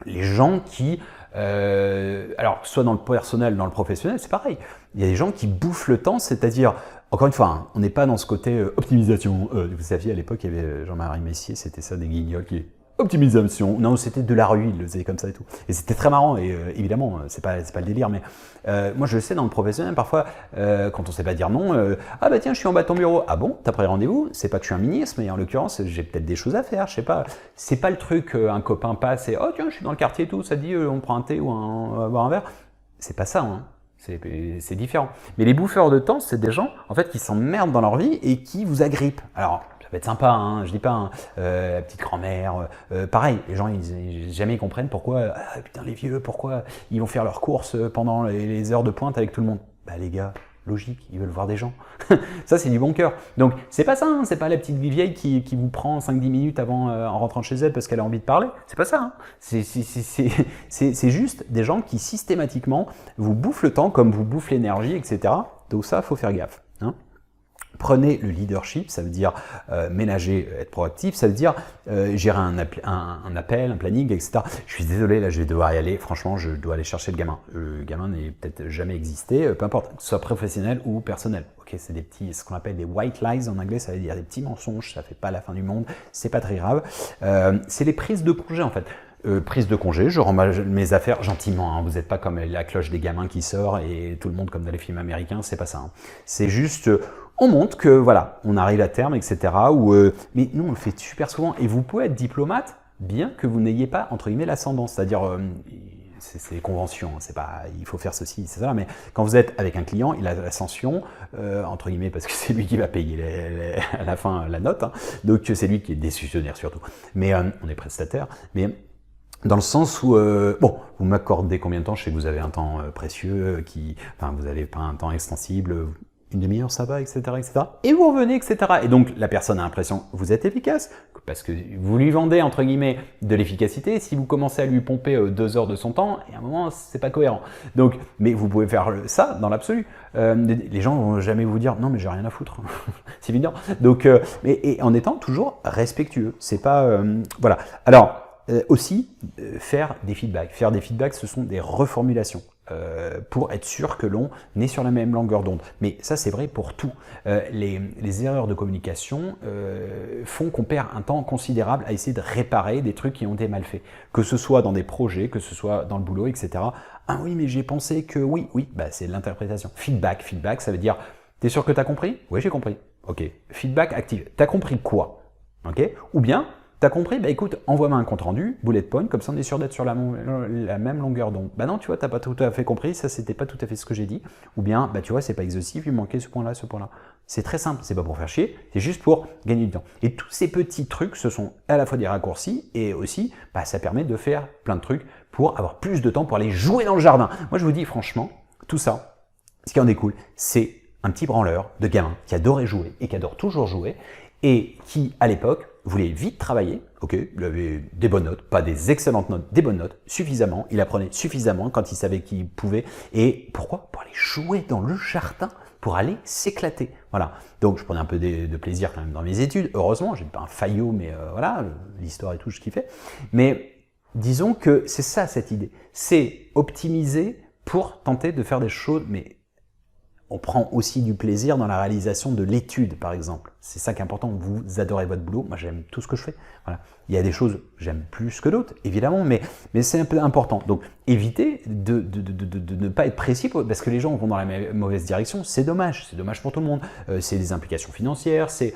Speaker 1: gens qui, alors soit dans le personnel, dans le professionnel, c'est pareil. Il y a des gens qui bouffent le temps, c'est-à-dire encore une fois, hein, on n'est pas dans ce côté optimisation. Vous saviez à l'époque, il y avait Jean-Marie Messier, c'était ça, des guignols qui optimisation. Non, c'était de la rue, il le faisait comme ça et tout. Et c'était très marrant, et évidemment, c'est pas le délire, mais moi je le sais dans le professionnel, parfois, quand on sait pas dire non, tiens, je suis en bas de ton bureau. Ah bon, t'as pris rendez-vous? C'est pas que je suis un ministre, mais en l'occurrence, j'ai peut-être des choses à faire, je sais pas. C'est pas le truc, un copain passe et, oh tiens, je suis dans le quartier et tout, ça dit, on prend un thé ou on va boire un verre. C'est pas ça, hein. C'est différent. Mais les bouffeurs de temps, c'est des gens, en fait, qui s'emmerdent dans leur vie et qui vous agrippent. Alors, ça peut être sympa, hein, je dis pas, la petite grand-mère, pareil, les gens, jamais ils comprennent pourquoi, putain, les vieux, pourquoi ils vont faire leurs courses pendant les heures de pointe avec tout le monde. Les gars, logique, ils veulent voir des gens. Ça, c'est du bon cœur. Donc, c'est pas ça, hein, c'est pas la petite vieille qui vous prend 5-10 minutes avant, en rentrant chez elle parce qu'elle a envie de parler. C'est pas ça. Hein. C'est juste des gens qui systématiquement vous bouffent le temps comme vous bouffent l'énergie, etc. Donc ça, faut faire gaffe. Hein. Prenez le leadership, ça veut dire ménager, être proactif, ça veut dire gérer un appel, un planning, etc. Je suis désolé, là je vais devoir y aller, franchement je dois aller chercher le gamin. Le gamin n'est peut-être jamais existé, peu importe, que ce soit professionnel ou personnel. Ok, c'est des petits, ce qu'on appelle des white lies en anglais, ça veut dire des petits mensonges, ça fait pas la fin du monde, c'est pas très grave. C'est les prises de congé en fait. Prise de congé, je rends mes affaires gentiment, hein. Vous n'êtes pas comme la cloche des gamins qui sort et tout le monde comme dans les films américains, c'est pas ça. Hein. C'est juste, on montre que voilà, on arrive à terme, etc. Mais nous on le fait super souvent et vous pouvez être diplomate bien que vous n'ayez pas entre guillemets l'ascendant, c'est-à-dire c'est les conventions, c'est pas il faut faire ceci, c'est ça, mais quand vous êtes avec un client, il a l'ascension, entre guillemets, parce que c'est lui qui va payer à la fin la note, hein. Donc c'est lui qui est décisionnaire surtout. Mais on est prestataire, mais dans le sens où, vous m'accordez combien de temps? Je sais que vous avez un temps précieux, vous n'avez pas un temps extensible, une demi-heure ça va, etc., etc. Et vous revenez, etc. Et donc la personne a l'impression que vous êtes efficace, parce que vous lui vendez, entre guillemets, de l'efficacité. Si vous commencez à lui pomper 2 heures de son temps, et à un moment, c'est pas cohérent. Donc, mais vous pouvez faire ça dans l'absolu. Les gens vont jamais vous dire, non mais j'ai rien à foutre. C'est évident. Donc, et en étant toujours respectueux. C'est pas, voilà. Alors, aussi, faire des feedbacks. Faire des feedbacks, ce sont des reformulations. pour être sûr que l'on est sur la même longueur d'onde. Mais ça, c'est vrai pour tout. Les erreurs de communication font qu'on perd un temps considérable à essayer de réparer des trucs qui ont été mal faits. Que ce soit dans des projets, que ce soit dans le boulot, etc. Ah oui, mais j'ai pensé que oui, bah, c'est de l'interprétation. Feedback, ça veut dire, t'es sûr que t'as compris? Oui, j'ai compris. Ok, feedback active. T'as compris quoi? Ok, ou bien, t'as compris? Bah écoute, envoie-moi un compte rendu, bullet point, comme ça on est sûr d'être sur la même longueur d'onde. Bah non, tu vois, t'as pas tout à fait compris, ça c'était pas tout à fait ce que j'ai dit. Ou bien, bah tu vois, c'est pas exhaustif, il manquait ce point-là, ce point-là. C'est très simple, c'est pas pour faire chier, c'est juste pour gagner du temps. Et tous ces petits trucs, ce sont à la fois des raccourcis et aussi, bah, ça permet de faire plein de trucs pour avoir plus de temps pour aller jouer dans le jardin. Moi je vous dis franchement, tout ça, ce qui en découle, c'est un petit branleur de gamin qui adorait jouer et qui adore toujours jouer et qui, à l'époque, voulait vite travailler. Ok, il avait des bonnes notes, pas des excellentes notes, des bonnes notes, suffisamment. Il apprenait suffisamment quand il savait qu'il pouvait. Et pourquoi? Pour aller jouer dans le jardin, pour aller s'éclater. Voilà. Donc, je prenais un peu de plaisir quand même dans mes études. Heureusement, j'ai pas un faillot, mais voilà, l'histoire et tout, je kiffais. Mais disons que c'est ça, cette idée. C'est optimiser pour tenter de faire des choses, mais on prend aussi du plaisir dans la réalisation de l'étude, par exemple. C'est ça qui est important. Vous adorez votre boulot. Moi, j'aime tout ce que je fais. Voilà. Il y a des choses que j'aime plus que d'autres, évidemment, mais c'est un peu important. Donc, évitez de ne pas être précis, parce que les gens vont dans la mauvaise direction. C'est dommage. C'est dommage pour tout le monde. C'est des implications financières, c'est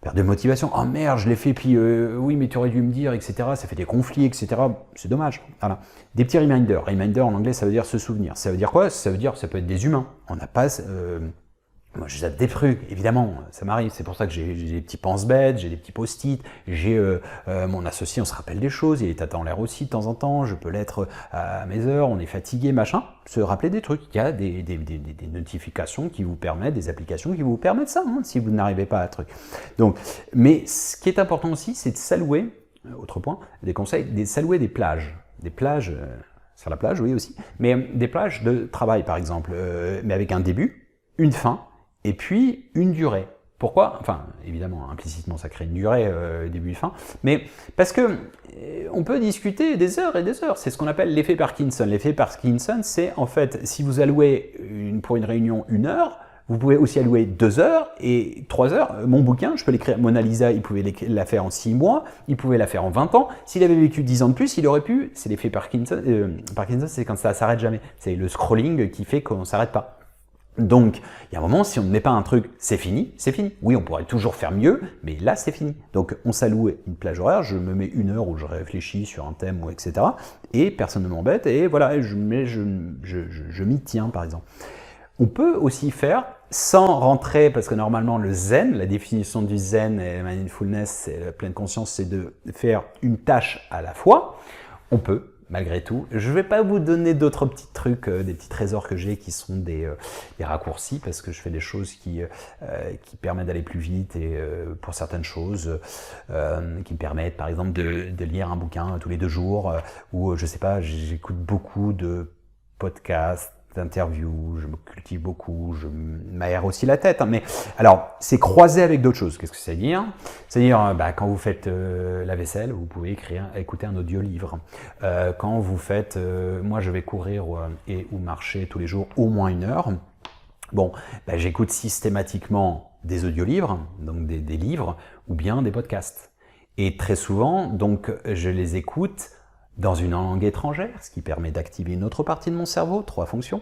Speaker 1: perte de motivation. Oh merde, je l'ai fait, puis oui, mais tu aurais dû me dire, etc. Ça fait des conflits, etc. C'est dommage. Voilà. Des petits reminders. Reminder en anglais, ça veut dire se souvenir. Ça veut dire quoi? Ça veut dire, ça peut être des humains. On n'a pas. Moi, je zappe des trucs, évidemment, ça m'arrive. C'est pour ça que j'ai des petits pense-bêtes, j'ai des petits post-it, j'ai mon associé, on se rappelle des choses, il est tata en l'air aussi de temps en temps, je peux l'être à mes heures, on est fatigué, machin. Se rappeler des trucs. Il y a des notifications qui vous permettent, des applications qui vous permettent ça, hein, si vous n'arrivez pas à truc. Donc, mais ce qui est important aussi, c'est de s'allouer, autre point, des conseils, de s'allouer des plages. Des plages, sur la plage, oui aussi, mais des plages de travail, par exemple, mais avec un début, une fin, et puis une durée. Pourquoi? Enfin, évidemment, implicitement, ça crée une durée, début et fin, mais parce que on peut discuter des heures et des heures. C'est ce qu'on appelle l'effet Parkinson. L'effet Parkinson, c'est en fait, si vous allouez pour une réunion 1 heure, vous pouvez aussi allouer 2 heures et 3 heures. Mon bouquin, je peux l'écrire. Mona Lisa, il pouvait la faire en 6 mois, il pouvait la faire en 20 ans. S'il avait vécu 10 ans de plus, il aurait pu. C'est l'effet Parkinson. Parkinson, c'est quand ça s'arrête jamais. C'est le scrolling qui fait qu'on s'arrête pas. Donc, il y a un moment, si on ne met pas un truc, c'est fini, c'est fini. Oui, on pourrait toujours faire mieux, mais là, c'est fini. Donc, on s'alloue une plage horaire, je me mets 1 heure où je réfléchis sur un thème, ou etc. Et personne ne m'embête, et voilà, je m'y tiens, par exemple. On peut aussi faire, sans rentrer, parce que normalement, le zen, la définition du zen et la mindfulness, et la pleine conscience, c'est de faire une tâche à la fois. On peut, malgré tout. Je ne vais pas vous donner d'autres petits trucs, des petits trésors que j'ai qui sont des raccourcis, parce que je fais des choses qui permettent d'aller plus vite et pour certaines choses, qui me permettent par exemple de lire un bouquin tous les 2 jours, ou je sais pas, j'écoute beaucoup de podcasts, d'interviews, je me cultive beaucoup, je m'aère aussi la tête. Hein, mais alors, c'est croisé avec d'autres choses. Qu'est-ce que ça veut dire? C'est-à-dire, quand vous faites la vaisselle, vous pouvez écouter un audio-livre. Quand vous faites, moi je vais courir ou marcher tous les jours au moins 1 heure. Bon, j'écoute systématiquement des audiolivres, donc des livres, ou bien des podcasts. Et très souvent, donc, je les écoute dans une langue étrangère, ce qui permet d'activer une autre partie de mon cerveau, 3 fonctions,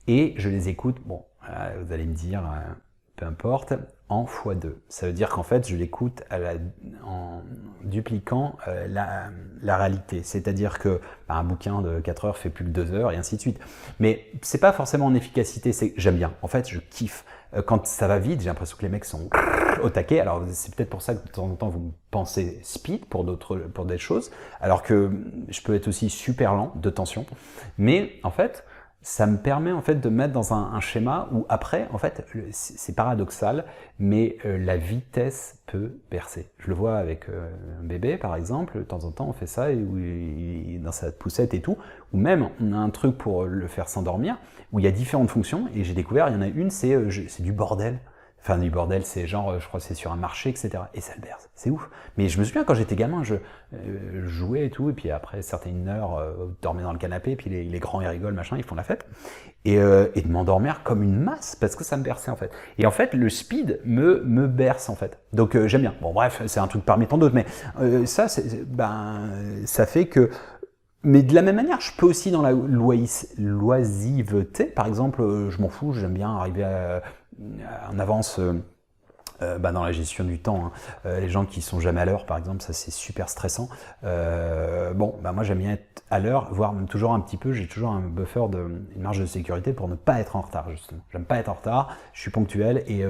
Speaker 1: et je les écoute, bon, vous allez me dire, peu importe, en x2. Ça veut dire qu'en fait, je l'écoute en dupliquant la réalité. C'est-à-dire que un bouquin de 4 heures fait plus que 2 heures, et ainsi de suite. Mais c'est pas forcément en efficacité, c'est j'aime bien. En fait, je kiffe. Quand ça va vite, j'ai l'impression que les mecs sont au taquet. Alors, c'est peut-être pour ça que de temps en temps, vous pensez speed pour des choses, alors que je peux être aussi super lent, de tension. Mais en fait, ça me permet en fait de mettre dans un schéma où après, en fait, c'est paradoxal, mais la vitesse peut bercer. Je le vois avec un bébé, par exemple, de temps en temps, on fait ça, et où il est dans sa poussette et tout, ou même on a un truc pour le faire s'endormir, où il y a différentes fonctions, et j'ai découvert, il y en a une, c'est du bordel. Enfin, du bordel, c'est genre, je crois que c'est sur un marché, etc. Et ça le berce, c'est ouf. Mais je me souviens, quand j'étais gamin, je jouais et tout, et puis après certaines heures, dormais dans le canapé, et puis les grands, ils rigolent, machin, ils font la fête. Et de m'endormir comme une masse, parce que ça me berçait, en fait. Et en fait, le speed me berce, en fait. Donc, j'aime bien. Bon, bref, c'est un truc parmi tant d'autres, mais ça fait que... Mais de la même manière, je peux aussi dans la loisiveté, par exemple, je m'en fous, j'aime bien arriver en avance dans la gestion du temps. Les gens qui sont jamais à l'heure, par exemple, ça c'est super stressant. Moi j'aime bien être à l'heure, voire même toujours un petit peu, j'ai toujours un buffer, une marge de sécurité pour ne pas être en retard, justement. J'aime pas être en retard, je suis ponctuel et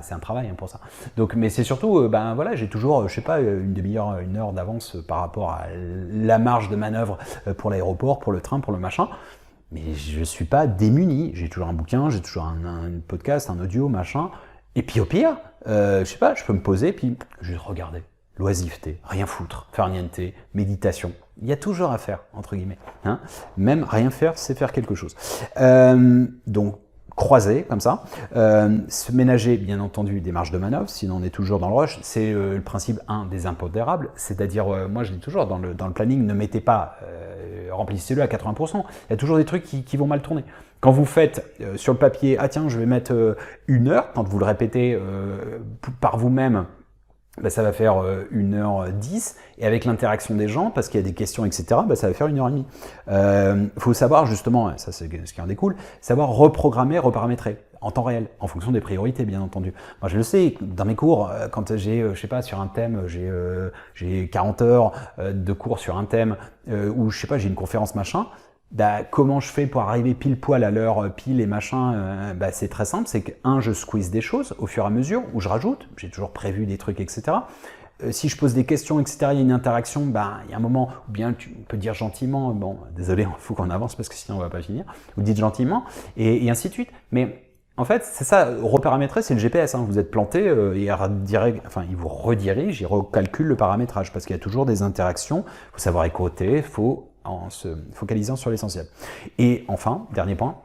Speaker 1: c'est un travail pour ça. Donc, mais c'est surtout, j'ai toujours, je sais pas, une demi-heure, une heure d'avance par rapport à la marge de manœuvre pour l'aéroport, pour le train, pour le machin. Mais je suis pas démuni. J'ai toujours un bouquin, j'ai toujours un podcast, un audio, machin. Et puis au pire, je sais pas, je peux me poser, puis juste regarder. Loisiveté, rien foutre, farniente, méditation. Il y a toujours à faire, entre guillemets. Même rien faire, c'est faire quelque chose. Donc, croiser comme ça, se ménager bien entendu des marges de manœuvre, sinon on est toujours dans le rush. C'est le principe des impondérables, c'est-à-dire, moi je dis toujours, dans le planning, ne mettez pas, remplissez-le à 80%, il y a toujours des trucs qui vont mal tourner. Quand vous faites sur le papier, tiens, je vais mettre 1 heure, quand vous le répétez par vous-même, ça va faire 1h10, et avec l'interaction des gens, parce qu'il y a des questions, etc., ça va faire 1h30. Il faut savoir justement, ça c'est ce qui en découle, savoir reprogrammer, reparamétrer en temps réel, en fonction des priorités, bien entendu. Moi, je le sais, dans mes cours, quand j'ai, je sais pas, sur un thème, j'ai 40 heures de cours sur un thème, ou je sais pas, j'ai une conférence machin, comment je fais pour arriver pile poil à l'heure pile et machin, c'est très simple, c'est que je squeeze des choses au fur et à mesure, où je rajoute, j'ai toujours prévu des trucs, etc. Si je pose des questions, etc., il y a une interaction, il y a un moment où bien tu peux dire gentiment, désolé, il faut qu'on avance parce que sinon on va pas finir, ou dites gentiment, et ainsi de suite. Mais en fait, c'est ça, reparamétrer, c'est le GPS, vous êtes planté, il vous redirige, il recalcule le paramétrage, parce qu'il y a toujours des interactions, il faut savoir écouter, en se focalisant sur l'essentiel. Et enfin, dernier point,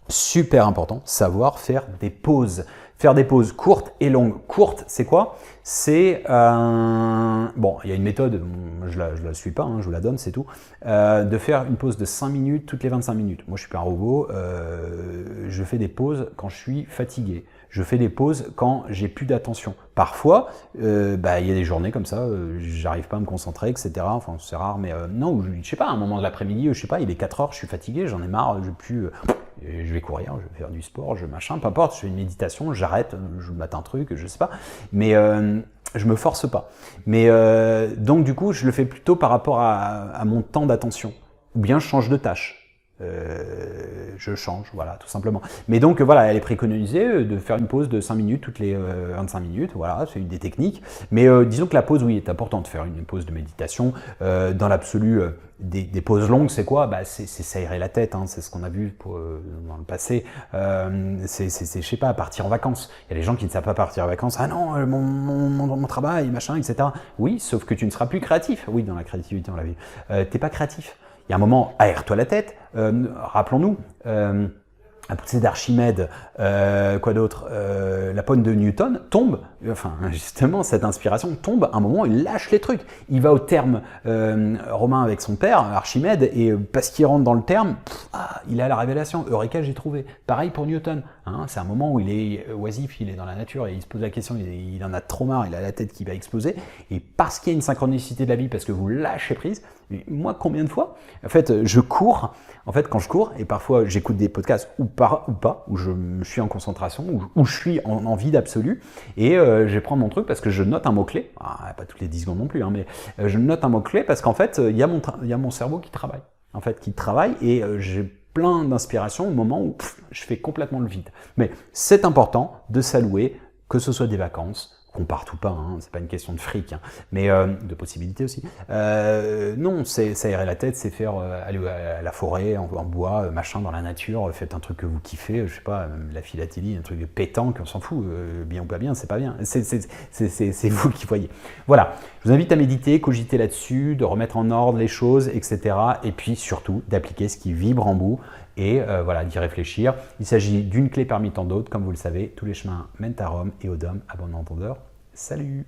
Speaker 1: super important, savoir faire des pauses. Faire des pauses courtes et longues. Courtes, c'est quoi? C'est, il y a une méthode, je la suis pas, je vous la donne, c'est tout, de faire une pause de 5 minutes toutes les 25 minutes. Moi, je suis pas un robot, je fais des pauses quand je suis fatigué. Je fais des pauses quand j'ai plus d'attention. Parfois, il y a des journées comme ça, j'arrive pas à me concentrer, etc. Enfin, c'est rare, mais non, je sais pas, à un moment de l'après-midi, je sais pas, il est 4 heures, je suis fatigué, j'en ai marre, je vais courir, je vais faire du sport, peu importe, je fais une méditation, j'arrête, je mate un truc, je sais pas, mais je me force pas. Mais donc du coup, je le fais plutôt par rapport à mon temps d'attention, ou bien je change de tâche. Je change, voilà, tout simplement. Mais donc, elle est préconisée de faire une pause de 5 minutes toutes les 25 minutes, voilà, c'est une des techniques. Mais disons que la pause, oui, est importante de faire une pause de méditation. Dans l'absolu, des pauses longues, c'est quoi? C'est s'aérer la tête, c'est ce qu'on a vu dans le passé. C'est, je sais pas, partir en vacances. Il y a des gens qui ne savent pas partir en vacances. Ah non, mon travail, machin, etc. Oui, sauf que tu ne seras plus créatif. Oui, dans la créativité, on l'a vu. T'es pas créatif. Il y a un moment, aère-toi la tête. Rappelons-nous, la poussée d'Archimède, quoi d'autre, la pomme de Newton tombe, justement, cette inspiration tombe, à un moment, il lâche les trucs. Il va au terme romain avec son père, Archimède, et parce qu'il rentre dans le terme, il a la révélation. Eureka, j'ai trouvé. Pareil pour Newton. C'est un moment où il est oisif, il est dans la nature, et il se pose la question, il en a trop marre, il a la tête qui va exploser, et parce qu'il y a une synchronicité de la vie, parce que vous lâchez prise, moi, combien de fois? En fait, je cours. En fait, quand je cours, et parfois j'écoute des podcasts ou pas, où je suis en concentration, où je suis en vide absolu, et je vais prendre mon truc parce que je note un mot-clé. Pas toutes les 10 secondes non plus, mais je note un mot-clé parce qu'en fait, il y a mon cerveau qui travaille. Et j'ai plein d'inspiration au moment où je fais complètement le vide. Mais c'est important de s'allouer, que ce soit des vacances, qu'on parte ou pas, c'est pas une question de fric, mais de possibilités aussi. Non, c'est s'aérer la tête, c'est faire aller à la forêt, en bois, machin, dans la nature, faites un truc que vous kiffez, je sais pas, la philatélie, un truc de pétanque, on s'en fout, bien ou pas bien, c'est pas bien, c'est vous qui voyez. Voilà, je vous invite à méditer, cogiter là-dessus, de remettre en ordre les choses, etc. Et puis surtout, d'appliquer ce qui vibre en vous et voilà, d'y réfléchir. Il s'agit d'une clé parmi tant d'autres, comme vous le savez, tous les chemins mènent à Rome et au Dôme, à bon entendeur. Salut!